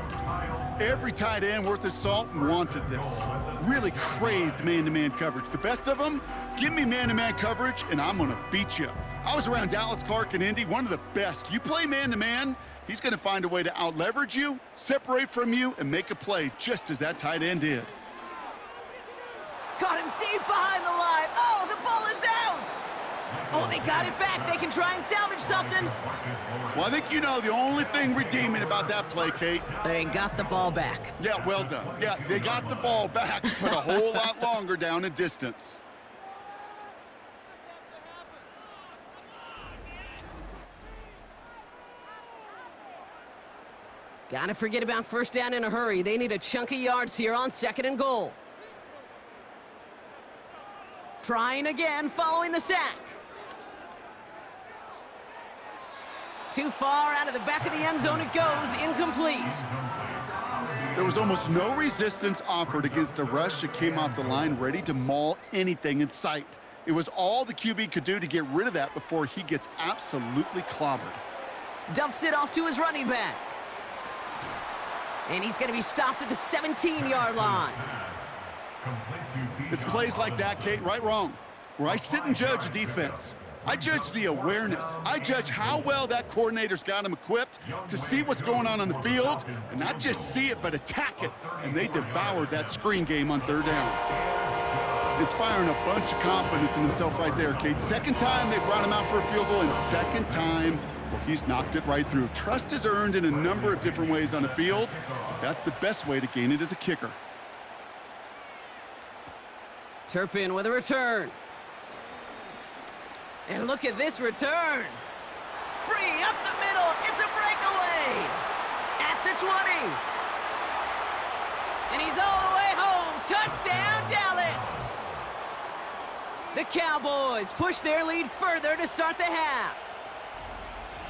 Every tight end worth his salt wanted this. Really craved man-to-man coverage. The best of them, give me man-to-man coverage, and I'm going to beat you. I was around Dallas Clark and Indy, one of the best. You play man-to-man, he's going to find a way to out-leverage you, separate from you, and make a play just as that tight end did. Caught him deep behind the line. Oh, the ball is out. Oh, they got it back. They can try and salvage something. Well, I think you know the only thing redeeming about that play, Kate. They got the ball back. Yeah, well done. Yeah, they got the ball back, but a whole lot longer down in distance. Gotta forget about 1st down in a hurry. They need a chunk of yards here on 2nd and goal. Trying again, following the sack. Too far out of the back of the end zone it goes, incomplete. There was almost no resistance offered against a rush that came off the line ready to maul anything in sight. It was all the QB could do to get rid of that before he gets absolutely clobbered. Dumps it off to his running back. And he's going to be stopped at the 17-yard line. It's plays like that, Kate, right, wrong, where I sit and judge a defense. I judge the awareness. I judge how well that coordinator's got him equipped to see what's going on the field, and not just see it, but attack it. And they devoured that screen game on 3rd down. Inspiring a bunch of confidence in himself right there, Kate. 2nd time they brought him out for a field goal, and 2nd time, well, he's knocked it right through. Trust is earned in a number of different ways on the field. That's the best way to gain it as a kicker. Turpin with a return. And look at this return. Free up the middle. It's a breakaway. At the 20. And he's all the way home. Touchdown, Dallas. The Cowboys push their lead further to start the half.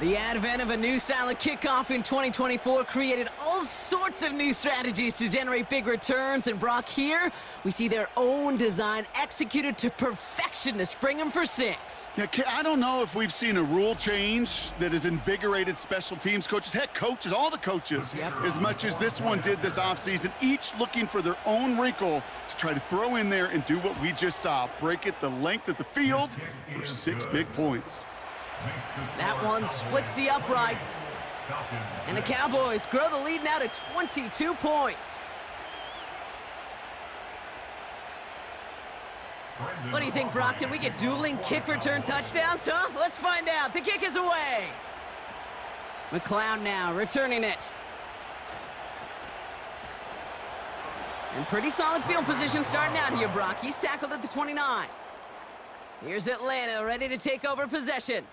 The advent of a new style of kickoff in 2024 created all sorts of new strategies to generate big returns. And Brock, here we see their own design executed to perfection to spring them for 6. Yeah, I don't know if we've seen a rule change that has invigorated special teams coaches, head coaches, all the coaches, as much as this one did this offseason, each looking for their own wrinkle to try to throw in there and do what we just saw, break it the length of the field for 6 big points. That one splits the uprights. And the Cowboys grow the lead now to 22 points. What do you think, Brock? Can we get dueling kick return touchdowns, huh? Let's find out. The kick is away. McLeod now returning it. And pretty solid field position starting out here, Brock. He's tackled at the 29. Here's Atlanta ready to take over possession.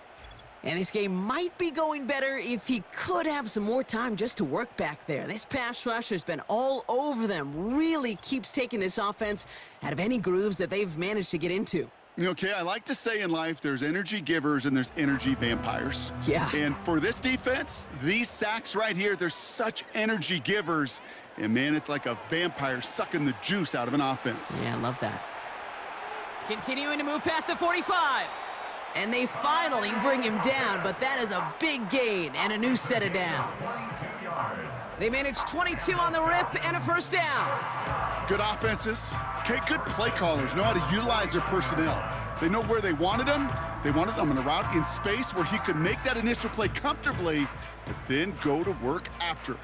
And this game might be going better if he could have some more time just to work back there. This pass rush has been all over them. Really keeps taking this offense out of any grooves that they've managed to get into. Okay, I like to say in life there's energy givers and there's energy vampires. Yeah. And for this defense, these sacks right here, they're such energy givers. And, man, it's like a vampire sucking the juice out of an offense. Yeah, I love that. Continuing to move past the 45. And they finally bring him down, but that is a big gain and a new set of downs. They managed 22 on the rip and a first down. Good offenses. Okay, good play callers know how to utilize their personnel. They know where they wanted him. They wanted him in a route in space where he could make that initial play comfortably, but then go to work after.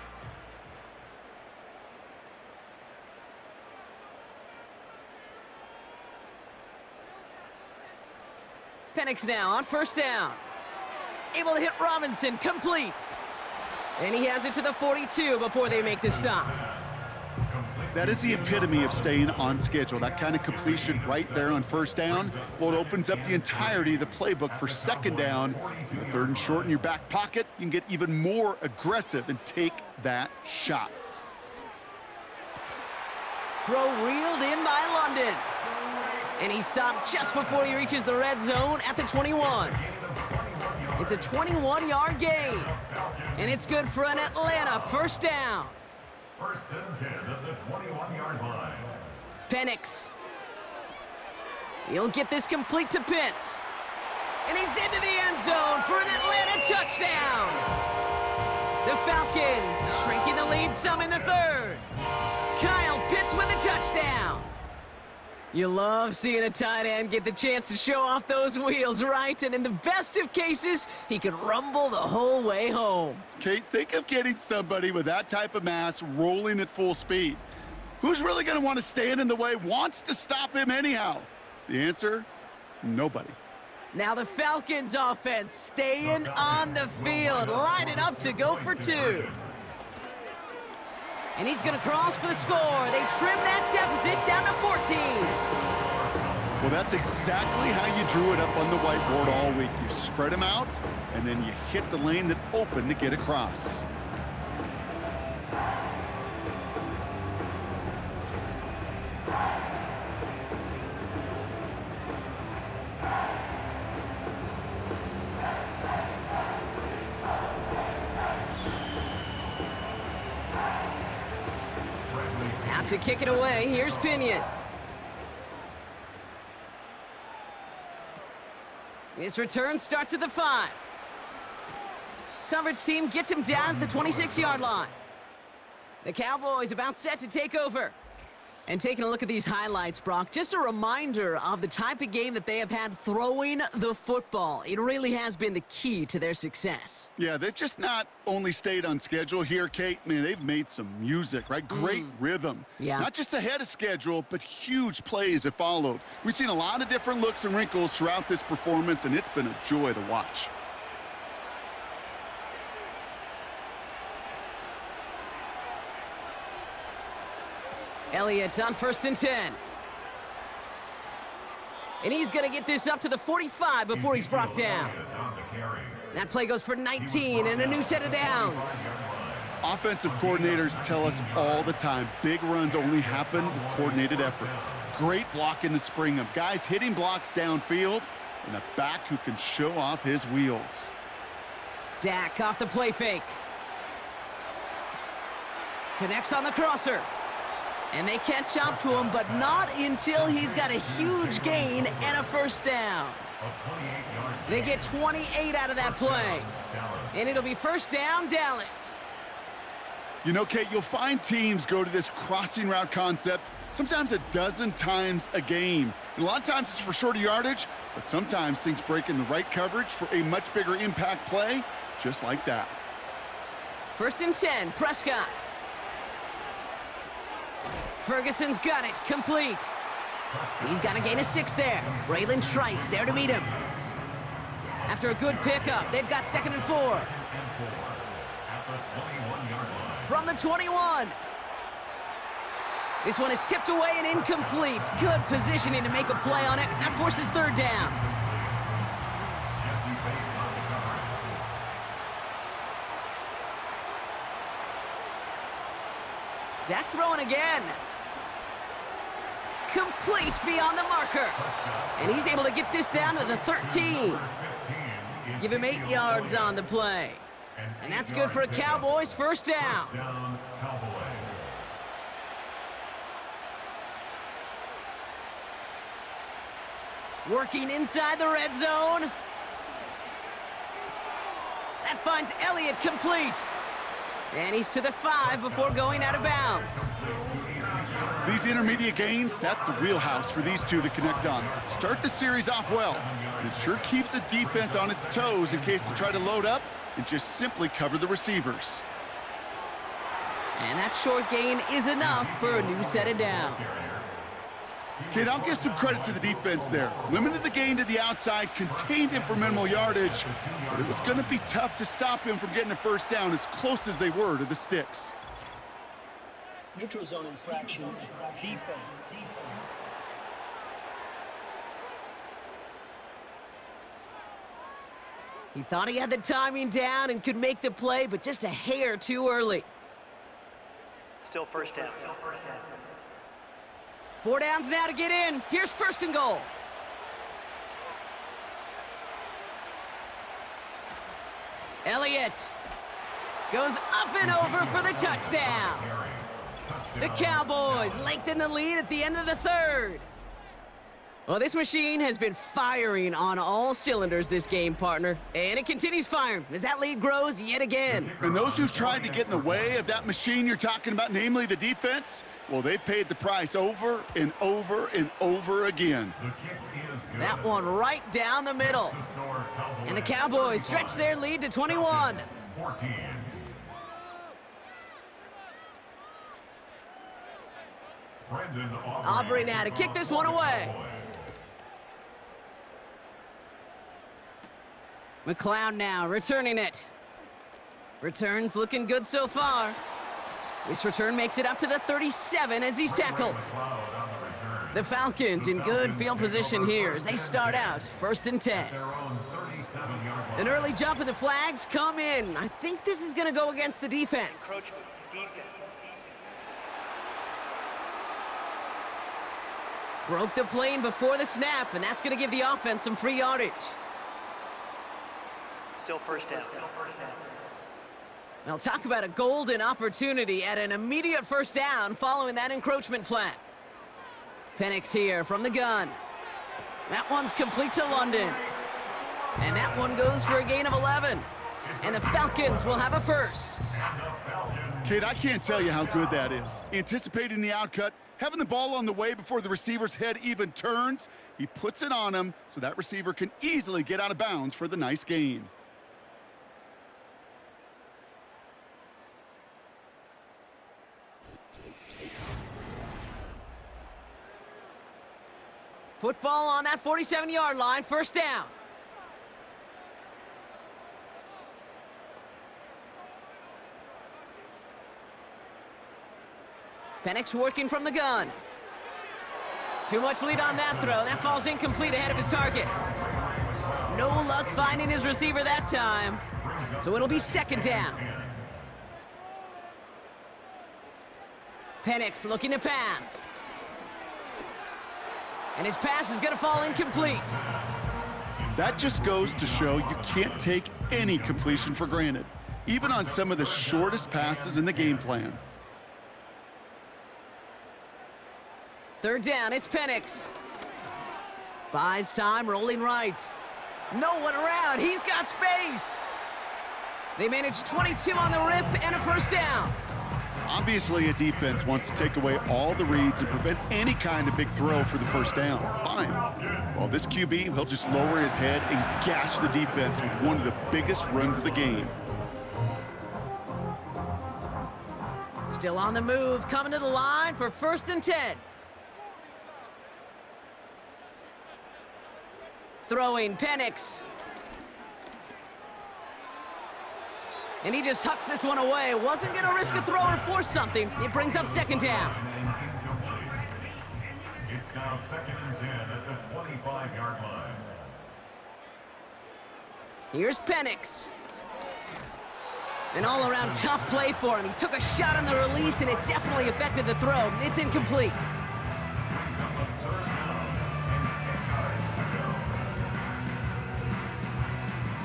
Penix now on first down. Able to hit Robinson, complete. And he has it to the 42 before they make the stop. That is the epitome of staying on schedule. That kind of completion right there on first down. Well, it opens up the entirety of the playbook for second down. The 3rd and short in your back pocket, you can get even more aggressive and take that shot. Throw reeled in by London. And he stopped just before he reaches the red zone at the 21. It's a 21-yard gain. And it's good for an Atlanta first down. First and 10 at the 21-yard line. Penix. He'll get this complete to Pitts. And he's into the end zone for an Atlanta touchdown. The Falcons shrinking the lead some in the 3rd. Kyle Pitts with a touchdown. You love seeing a tight end get the chance to show off those wheels, right? And in the best of cases, he can rumble the whole way home. Kate, think of getting somebody with that type of mass rolling at full speed. Who's really going to want to stand in the way, wants to stop him anyhow? The answer, nobody. Now the Falcons offense staying on the field, lining up to go for 2. And he's going to cross for the score. They trim that deficit down to 14. Well, that's exactly how you drew it up on the whiteboard all week. You spread them out, and then you hit the lane that opened to get across. Out to kick it away, here's Pinion. His return starts at the 5. Coverage team gets him down at the 26-yard line. The Cowboys about set to take over. And taking a look at these highlights, Brock, just a reminder of the type of game that they have had throwing the football. It really has been the key to their success. Yeah, they've just not only stayed on schedule here, Kate. Man, they've made some music, right? Great rhythm. Yeah. Not just ahead of schedule, but huge plays have followed. We've seen a lot of different looks and wrinkles throughout this performance, and it's been a joy to watch. Elliott on first and 10. And he's going to get this up to the 45 before he's brought down. That play goes for 19 and a new set of downs. Offensive coordinators tell us all the time, big runs only happen with coordinated efforts. Great blocking to spring them. Guys hitting blocks downfield, and a back who can show off his wheels. Dak off the play fake. Connects on the crosser. And they catch up to him, but not until he's got a huge gain and a first down. They get 28 out of that play. And it'll be first down, Dallas. You know, Kate, you'll find teams go to this crossing route concept sometimes a dozen times a game. And a lot of times it's for shorter yardage, but sometimes things break in the right coverage for a much bigger impact play, just like that. First and 10, Prescott. Ferguson's got it, complete. He's got a gain of 6 there. Braylon Trice there to meet him. After a good pickup, they've got 2nd and 4. From the 21. This one is tipped away and incomplete. Good positioning to make a play on it. That forces 3rd down. Dak throwing again. Complete beyond the marker. And he's able to get this down to the 13. Give him 8 yards on the play. And that's good for a Cowboys first down. Working inside the red zone. That finds Elliott complete. And he's to the 5 before going out of bounds. These intermediate gains, that's the wheelhouse for these two to connect on. Start the series off well. It sure keeps the defense on its toes in case they try to load up and just simply cover the receivers. And that short gain is enough for a new set of downs. Kate, I'll give some credit to the defense there. Limited the gain to the outside, contained him for minimal yardage, but it was going to be tough to stop him from getting a first down as close as they were to the sticks. Neutral zone infraction, defense. He thought he had the timing down and could make the play, but just a hair too early. Still first down. 4 downs now to get in. Here's 1st and goal. Elliott goes up and over for the touchdown. The Cowboys lengthen the lead at the end of the 3rd. Well, this machine has been firing on all cylinders this game, partner. And it continues firing as that lead grows yet again. And those who've tried to get in the way of that machine you're talking about, namely the defense, well, they've paid the price over and over and over again. That one right down the middle. And the Cowboys stretch their lead to 21. Aubrey now to kick this one away. McLeod now returning it. Returns looking good so far. This return makes it up to the 37 as he's tackled. The Falcons in good field position here as they start out 1st and 10. An early jump and the flags come in. I think this is going to go against the defense. Broke the plane before the snap, and that's going to give the offense some free yardage. Still first down. Now talk about a golden opportunity at an immediate first down following that encroachment flag. Penix here from the gun. That one's complete to London. And that one goes for a gain of 11. And the Falcons will have a first. Kate, I can't tell you how good that is. Anticipating the outcut, having the ball on the way before the receiver's head even turns, he puts it on him so that receiver can easily get out of bounds for the nice gain. Football on that 47-yard line, first down. Penix working from the gun. Too much lead on that throw. That falls incomplete ahead of his target. No luck finding his receiver that time. So it'll be 2nd down. Penix looking to pass. And his pass is going to fall incomplete. That just goes to show you can't take any completion for granted, even on some of the shortest passes in the game plan. Third down, it's Penix. Buys time, rolling right. No one around, he's got space. They managed 22 on the rip and a first down. Obviously, a defense wants to take away all the reads and prevent any kind of big throw for the first down. Fine. Well, this QB, he'll just lower his head and gash the defense with one of the biggest runs of the game. Still on the move, coming to the line for 1st and 10. Throwing Penix. And he just hucks this one away. Wasn't going to risk a throw or force something. It brings up 2nd down. It's now 2nd and 10 at the 25-yard line. Here's Penix. An all-around tough play for him. He took a shot on the release, and it definitely affected the throw. It's incomplete. Brings up a 3rd down and 10 yards to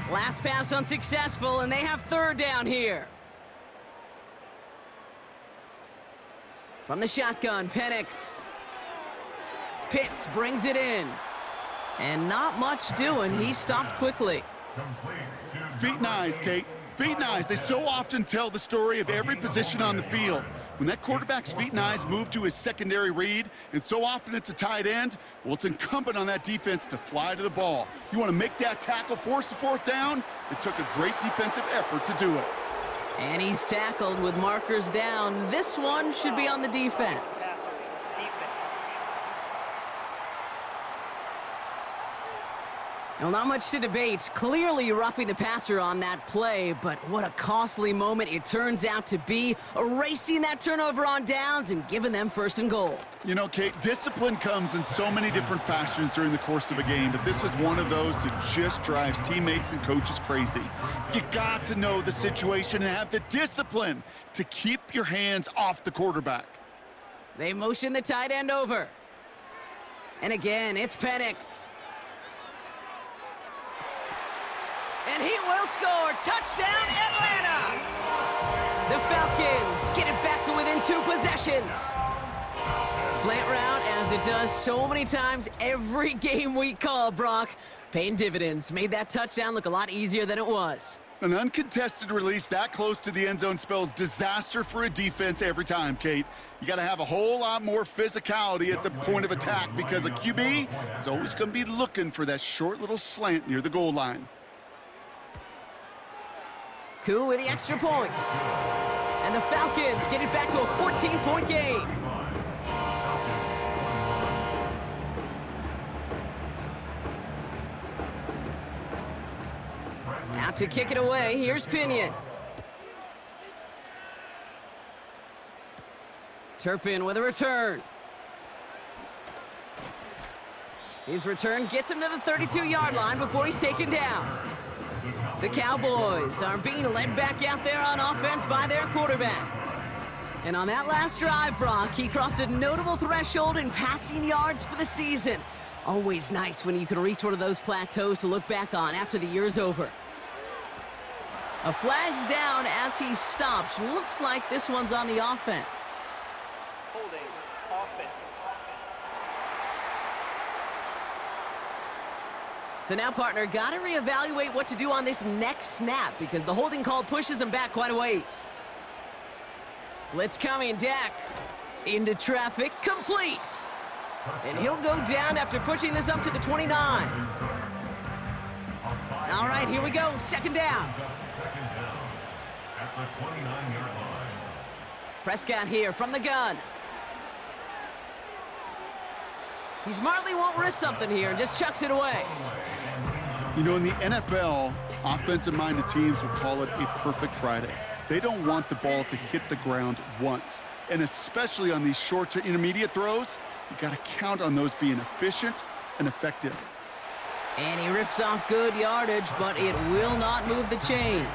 go. Last pass unsuccessful, and they have 3rd down here. From the shotgun, Penix. Pitts brings it in. And not much doing. He stopped quickly. Feet and eyes, Kate. Feet and eyes. They so often tell the story of every position on the field. When that quarterback's feet and eyes move to his secondary read, and so often it's a tight end, well, it's incumbent on that defense to fly to the ball. You want to make that tackle, force the 4th down? It took a great defensive effort to do it. And he's tackled with markers down. This one should be on the defense. Well, not much to debate. Clearly roughing the passer on that play, but what a costly moment it turns out to be, erasing that turnover on downs and giving them 1st and goal. You know, Kate, discipline comes in so many different fashions during the course of a game, but this is one of those that just drives teammates and coaches crazy. You got to know the situation and have the discipline to keep your hands off the quarterback. They motion the tight end over. And again, it's Penix. And he will score. Touchdown, Atlanta! The Falcons get it back to within 2 possessions. Slant route, as it does so many times every game we call, Brock. Paying dividends. Made that touchdown look a lot easier than it was. An uncontested release that close to the end zone spells disaster for a defense every time, Kate. You got to have a whole lot more physicality at the point of attack because a QB is always going to be looking for that short little slant near the goal line. Coup with the extra point. And the Falcons get it back to a 14-point game. Out to kick it away, here's Pinion. Turpin with a return. His return gets him to the 32-yard line before he's taken down. The Cowboys are being led back out there on offense by their quarterback. And on that last drive, Brock, he crossed a notable threshold in passing yards for the season. Always nice when you can reach one of those plateaus to look back on after the year's over. A flag's down as he stops. Looks like this one's on the offense. Holding offense. So now, partner, got to reevaluate what to do on this next snap because the holding call pushes him back quite a ways. Blitz coming, Dak. Into traffic, complete. And he'll go down after pushing this up to the 29. All right, here we go, 2nd down. At the 29-yard line. Prescott here from the gun. He smartly won't risk something here and just chucks it away. You know, in the NFL, offensive-minded teams will call it a perfect Friday. They don't want the ball to hit the ground once. And especially on these short to intermediate throws, you got to count on those being efficient and effective. And he rips off good yardage, but it will not move the chains.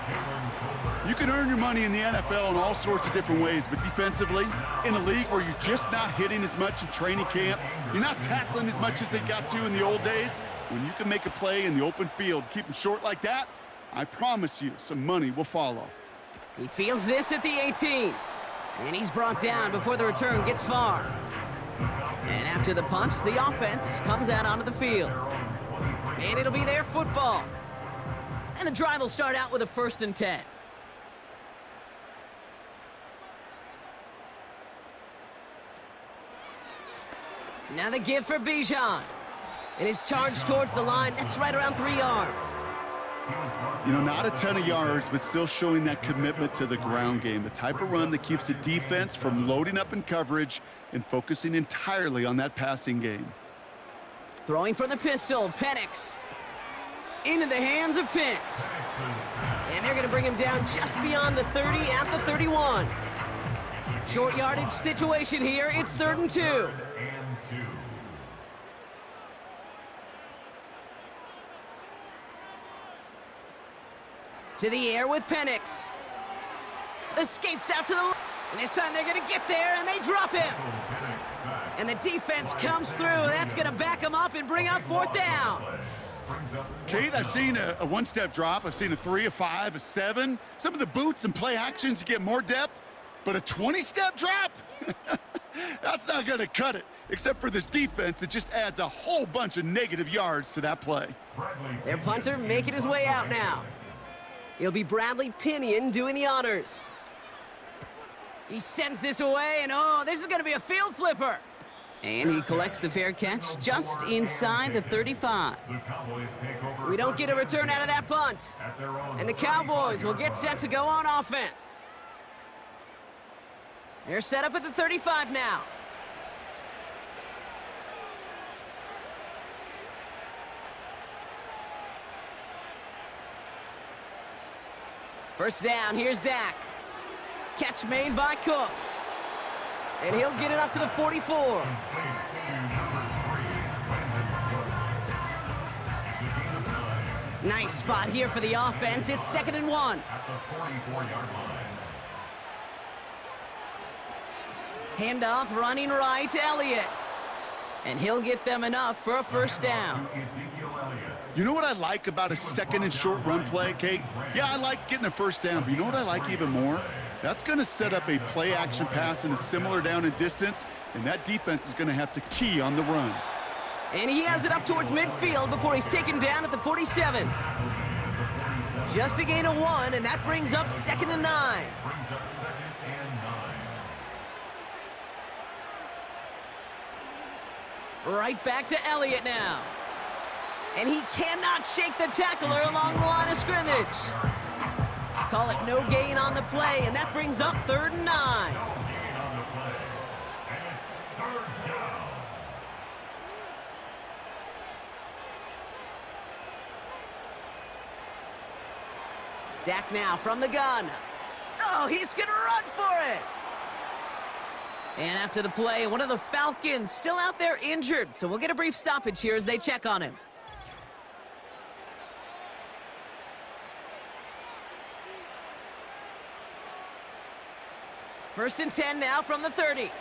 Cowboys You can earn your money in the NFL in all sorts of different ways, but defensively, in a league where you're just not hitting as much in training camp, you're not tackling as much as they got to in the old days, when you can make a play in the open field, keep them short like that, I promise you some money will follow. He fields this at the 18. And he's brought down before the return gets far. And after the punch, the offense comes out onto the field. And it'll be their football. And the drive will start out with a 1st and 10. Now the give for Bijan. And his charge towards the line, that's right around 3 yards. You know, not a ton of yards, but still showing that commitment to the ground game. The type of run that keeps the defense from loading up in coverage and focusing entirely on that passing game. Throwing from the pistol, Penix. Into the hands of Pitts. And they're going to bring him down just beyond the 30 at the 31. Short yardage situation here. It's 3rd and 2. To the air with Penix. Escapes out to the line. And this time they're going to get there, and they drop him. And the defense comes through. That's going to back him up and bring up 4th down. Kate, I've seen a one-step drop. I've seen a 3, a 5, a 7. Some of the boots and play actions you get more depth. But a 20-step drop? That's not going to cut it. Except for this defense, it just adds a whole bunch of negative yards to that play. Their punter making his way out now. It'll be Bradley Pinion doing the honors. He sends this away, and oh, this is going to be a field flipper. And he collects the fair catch just inside the 35. We don't get a return out of that punt. And the Cowboys will get set to go on offense. They're set up at the 35 now. First down, here's Dak. Catch made by Cooks. And he'll get it up to the 44. Nice spot here for the offense. It's 2nd and 1. At the 44-yard line. Handoff running right to Elliott. And he'll get them enough for a 1st down. You know what I like about a 2nd and short run play, Kate? Yeah, I like getting a 1st down, but you know what I like even more? That's going to set up a play-action pass in a similar down and distance, and that defense is going to have to key on the run. And he has it up towards midfield before he's taken down at the 47. Just a gain of 1, and that brings up 2nd and 9. Right back to Elliott now. And he cannot shake the tackler along the line of scrimmage. Call it no gain on the play, and that brings up 3rd and 9. Dak now from the gun. Oh, he's going to run for it. And after the play, one of the Falcons still out there injured, so we'll get a brief stoppage here as they check on him. First and 10 now from the 30.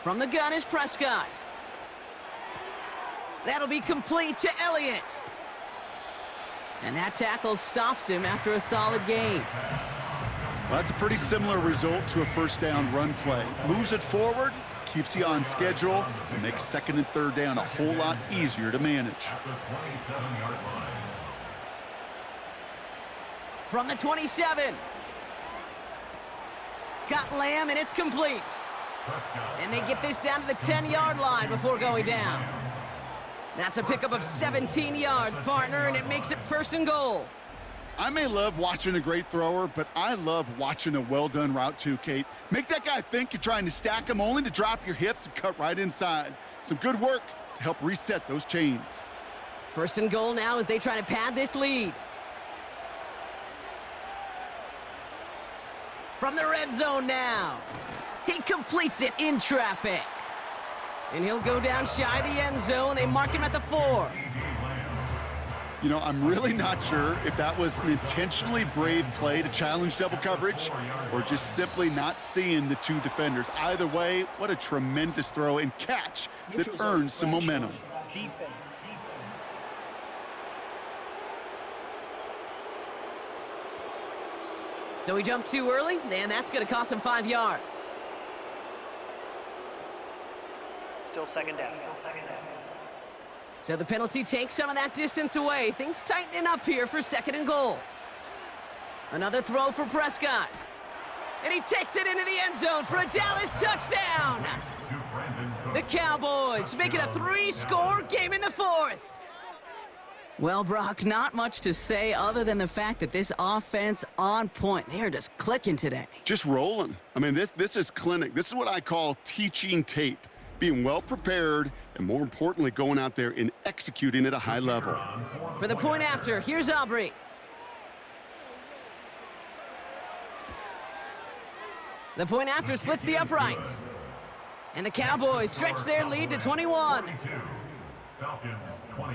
From the gun is Prescott. That'll be complete to Elliott. And that tackle stops him after a solid gain. Well, that's a pretty similar result to a 1st down run play. Moves it forward, keeps you on schedule, and makes 2nd and 3rd down a whole lot easier to manage. From the 27. Got Lamb, and it's complete. And they get this down to the 10-yard line before going down. That's a pickup of 17 yards, partner, and it makes it 1st and goal. I may love watching a great thrower, but I love watching a well-done route too, Kate. Make that guy think you're trying to stack him only to drop your hips and cut right inside. Some good work to help reset those chains. 1st and goal now as they try to pad this lead. From the red zone now. He completes it in traffic. And he'll go down shy of the end zone. They mark him at the 4. You know, I'm really not sure if that was an intentionally brave play to challenge double coverage or just simply not seeing the two defenders. Either way, what a tremendous throw and catch that earns some momentum. Defense. So he jumped too early, and that's going to cost him 5 yards. Still second down. So the penalty takes some of that distance away. Things tightening up here for 2nd and goal. Another throw for Prescott. And he takes it into the end zone for a Dallas touchdown. The Cowboys make it a 3-score game in the 4th. Well, Brock, not much to say other than the fact that this offense on point. They are just clicking today. Just rolling. I mean, this is clinic. This is what I call teaching tape. Being well prepared, and more importantly, going out there and executing at a high level. For the point after, here's Aubrey. The point after splits the uprights. And the Cowboys stretch their lead to 21.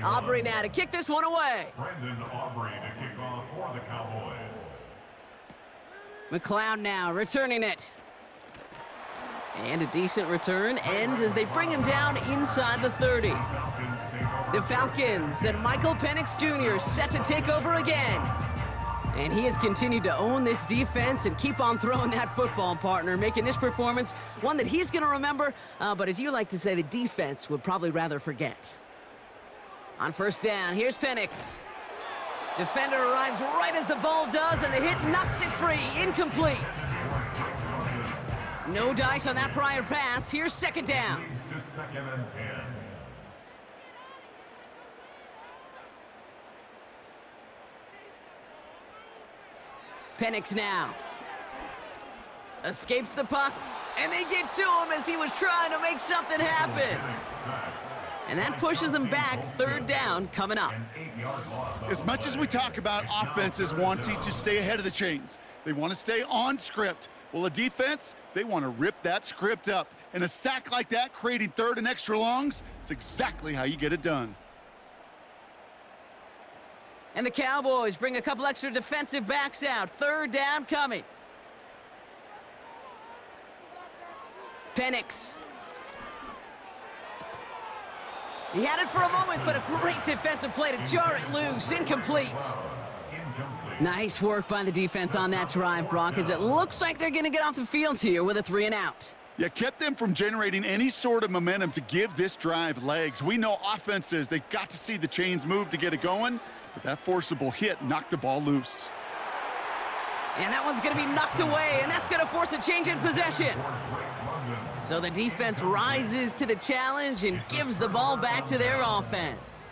Aubrey now to kick this one away. Brandon Aubrey to kick off for the Cowboys. McLeod now returning it. And a decent return ends as they bring him down inside the 30. The Falcons and Michael Penix Jr. set to take over again. And he has continued to own this defense and keep on throwing that football, partner, making this performance one that he's going to remember, but as you like to say, the defense would probably rather forget. On 1st down, here's Penix. Defender arrives right as the ball does, and the hit knocks it free. Incomplete. No dice on that prior pass. Here's 2nd down. Just 2nd and 10. Penix now. Escapes the puck, and they get to him as he was trying to make something happen. And that pushes them back. 3rd down coming up. As much as we talk about offenses wanting to stay ahead of the chains, they want to stay on script. Well, a defense, they want to rip that script up. And a sack like that, creating 3rd and extra longs, it's exactly how you get it done. And the Cowboys bring a couple extra defensive backs out. 3rd down coming. Penix. He had it for a moment, but a great defensive play to jar it loose. Incomplete. Nice work by the defense on that drive, Brock, as it looks like they're going to get off the field here with a 3-and-out. Yeah, kept them from generating any sort of momentum to give this drive legs. We know offenses, they've got to see the chains move to get it going, but that forcible hit knocked the ball loose. And that one's going to be knocked away, and that's going to force a change in possession. So the defense rises to the challenge and gives the ball back to their offense.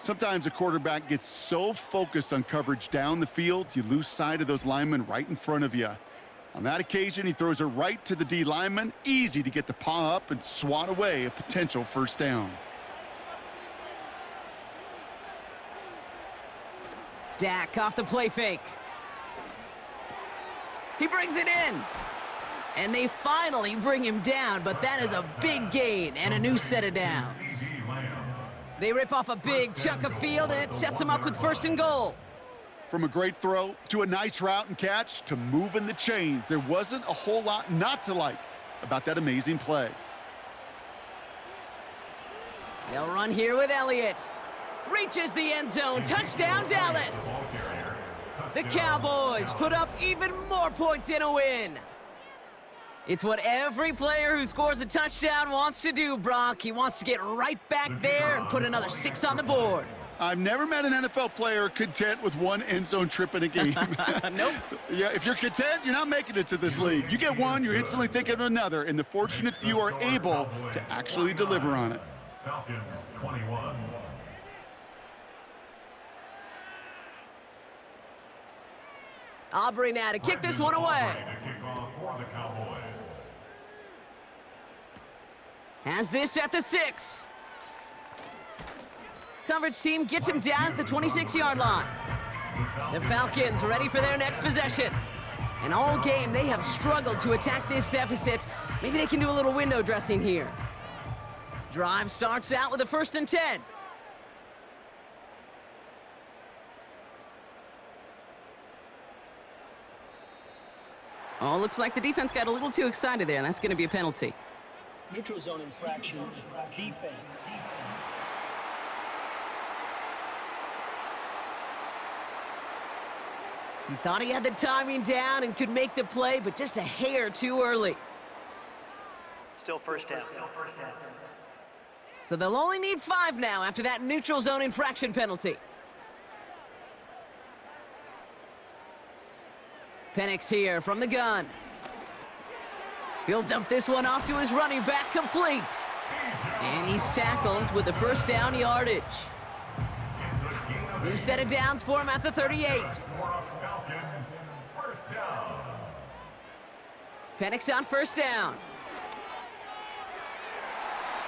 Sometimes a quarterback gets so focused on coverage down the field, you lose sight of those linemen right in front of you. On that occasion, he throws it right to the D lineman. Easy to get the paw up and swat away a potential 1st down. Dak off the play fake. He brings it in. And they finally bring him down, but that is a big gain and a new set of downs. They rip off a big chunk of field, and it sets them up with 1st and goal. From a great throw to a nice route and catch to moving the chains, there wasn't a whole lot not to like about that amazing play. They'll run here with Elliott. Reaches the end zone. Touchdown, Dallas. The Cowboys put up even more points in a win. It's what every player who scores a touchdown wants to do, Brock. He wants to get right back there and put another 6 on the board. I've never met an NFL player content with one end zone trip in a game. Nope. Yeah, if you're content, you're not making it to this league. You get one, you're instantly thinking of another, and the fortunate few are able to actually deliver on it. Falcons 21. Aubrey now to kick this one away. To kick off for the Cowboys. Has this at the 6. Coverage team gets him down at the 26-yard line. The Falcons ready for their next possession. And all game, they have struggled to attack this deficit. Maybe they can do a little window dressing here. Drive starts out with a 1st and 10. Oh, looks like the defense got a little too excited there, and that's going to be a penalty. Neutral zone infraction, defense. He thought he had the timing down and could make the play, but just a hair too early. Still first down. So they'll only need 5 now after that neutral zone infraction penalty. Penix here from the gun. He'll dump this one off to his running back, complete. And he's tackled with the 1st down yardage. New set of downs for him at the 38. Penix on 1st down.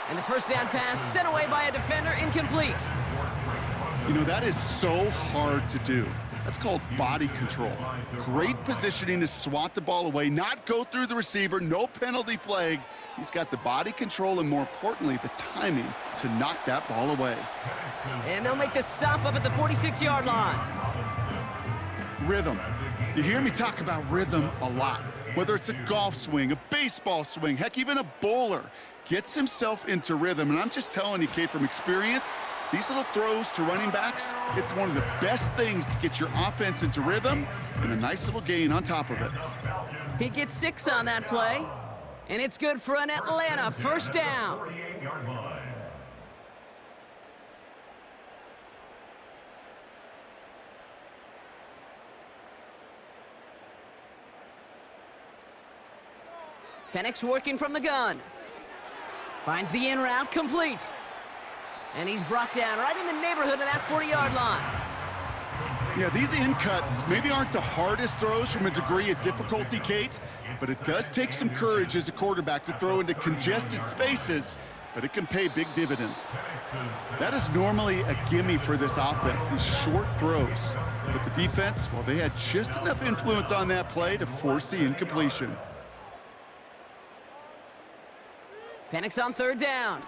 And the 1st down pass sent away by a defender, incomplete. You know, that is so hard to do. That's called body control. Great positioning to swat the ball away, not go through the receiver, no penalty flag. He's got the body control and, more importantly, the timing to knock that ball away. And they'll make the stop up at the 46-yard line. Rhythm. You hear me talk about rhythm a lot. Whether it's a golf swing, a baseball swing, heck, even a bowler gets himself into rhythm. And I'm just telling you, Kate, from experience, these little throws to running backs, it's one of the best things to get your offense into rhythm and a nice little gain on top of it. He gets 6 on that play, and it's good for an Atlanta 1st down. Penix working from the gun. Finds the in route, complete. And he's brought down right in the neighborhood of that 40-yard line. Yeah, these in cuts maybe aren't the hardest throws from a degree of difficulty, Kate, but it does take some courage as a quarterback to throw into congested spaces, but it can pay big dividends. That is normally a gimme for this offense, these short throws. But the defense, well, they had just enough influence on that play to force the incompletion. Penix on 3rd down.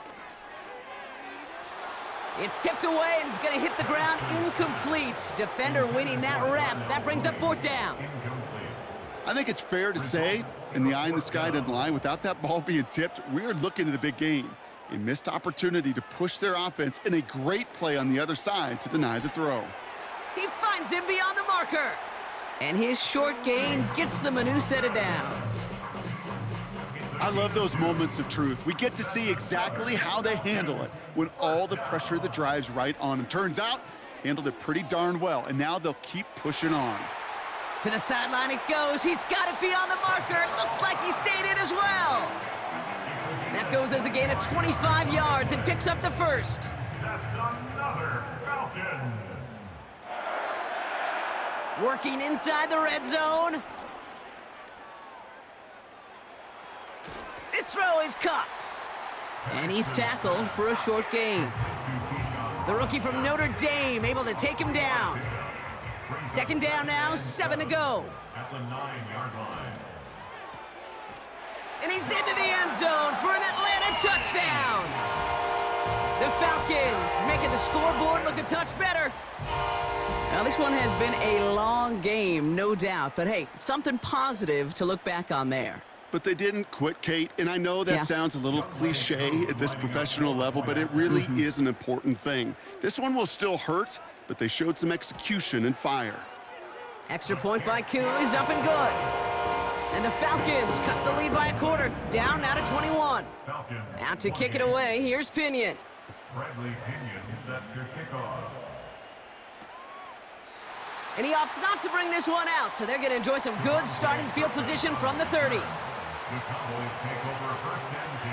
It's tipped away, and it's going to hit the ground, incomplete. Defender winning that rep. That brings up 4th down. I think it's fair to say, and the eye in the sky doesn't lie, without that ball being tipped, we're looking at a big game. A missed opportunity to push their offense, and a great play on the other side to deny the throw. He finds him beyond the marker. And his short gain gets them a new set of downs. I love those moments of truth. We get to see exactly how they handle it when all the pressure that drives right on them. Turns out, handled it pretty darn well, and now they'll keep pushing on. To the sideline it goes. He's got it beyond the marker. Looks like he stayed in as well. That goes as a gain of 25 yards and picks up the 1st. That's another Falcons. Working inside the red zone. This throw is caught. And he's tackled for a short gain. The rookie from Notre Dame able to take him down. 2nd down now, 7 to go. At the 9-yard line. And he's into the end zone for an Atlanta touchdown. The Falcons making the scoreboard look a touch better. Now, this one has been a long game, no doubt. But, hey, something positive to look back on there. But they didn't quit, Kate, and I know that sounds a little cliche at this professional level, but it really is an important thing. This one will still hurt, but they showed some execution and fire. Extra point by Koo is up and good. And the Falcons cut the lead by a quarter, down now to 21. Falcons. Out to kick it away, here's Pinion. Bradley Pinion set to kick off. And he opts not to bring this one out, so they're going to enjoy some good starting field position from the 30. The Cowboys take over 1st and 10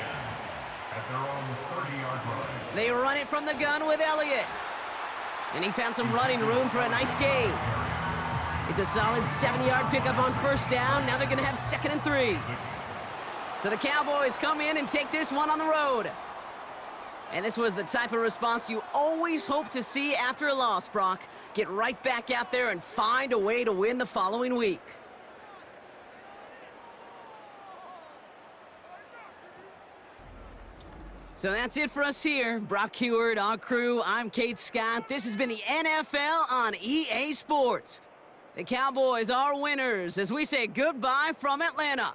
at their own 30-yard line. They run it from the gun with Elliott. And he found some running room for a nice gain. It's a solid 7-yard pickup on 1st down. Now they're going to have 2nd and 3. So the Cowboys come in and take this one on the road. And this was the type of response you always hope to see after a loss, Brock. Get right back out there and find a way to win the following week. So that's it for us here. Brock Heward, our crew, I'm Kate Scott. This has been the NFL on EA Sports. The Cowboys are winners as we say goodbye from Atlanta.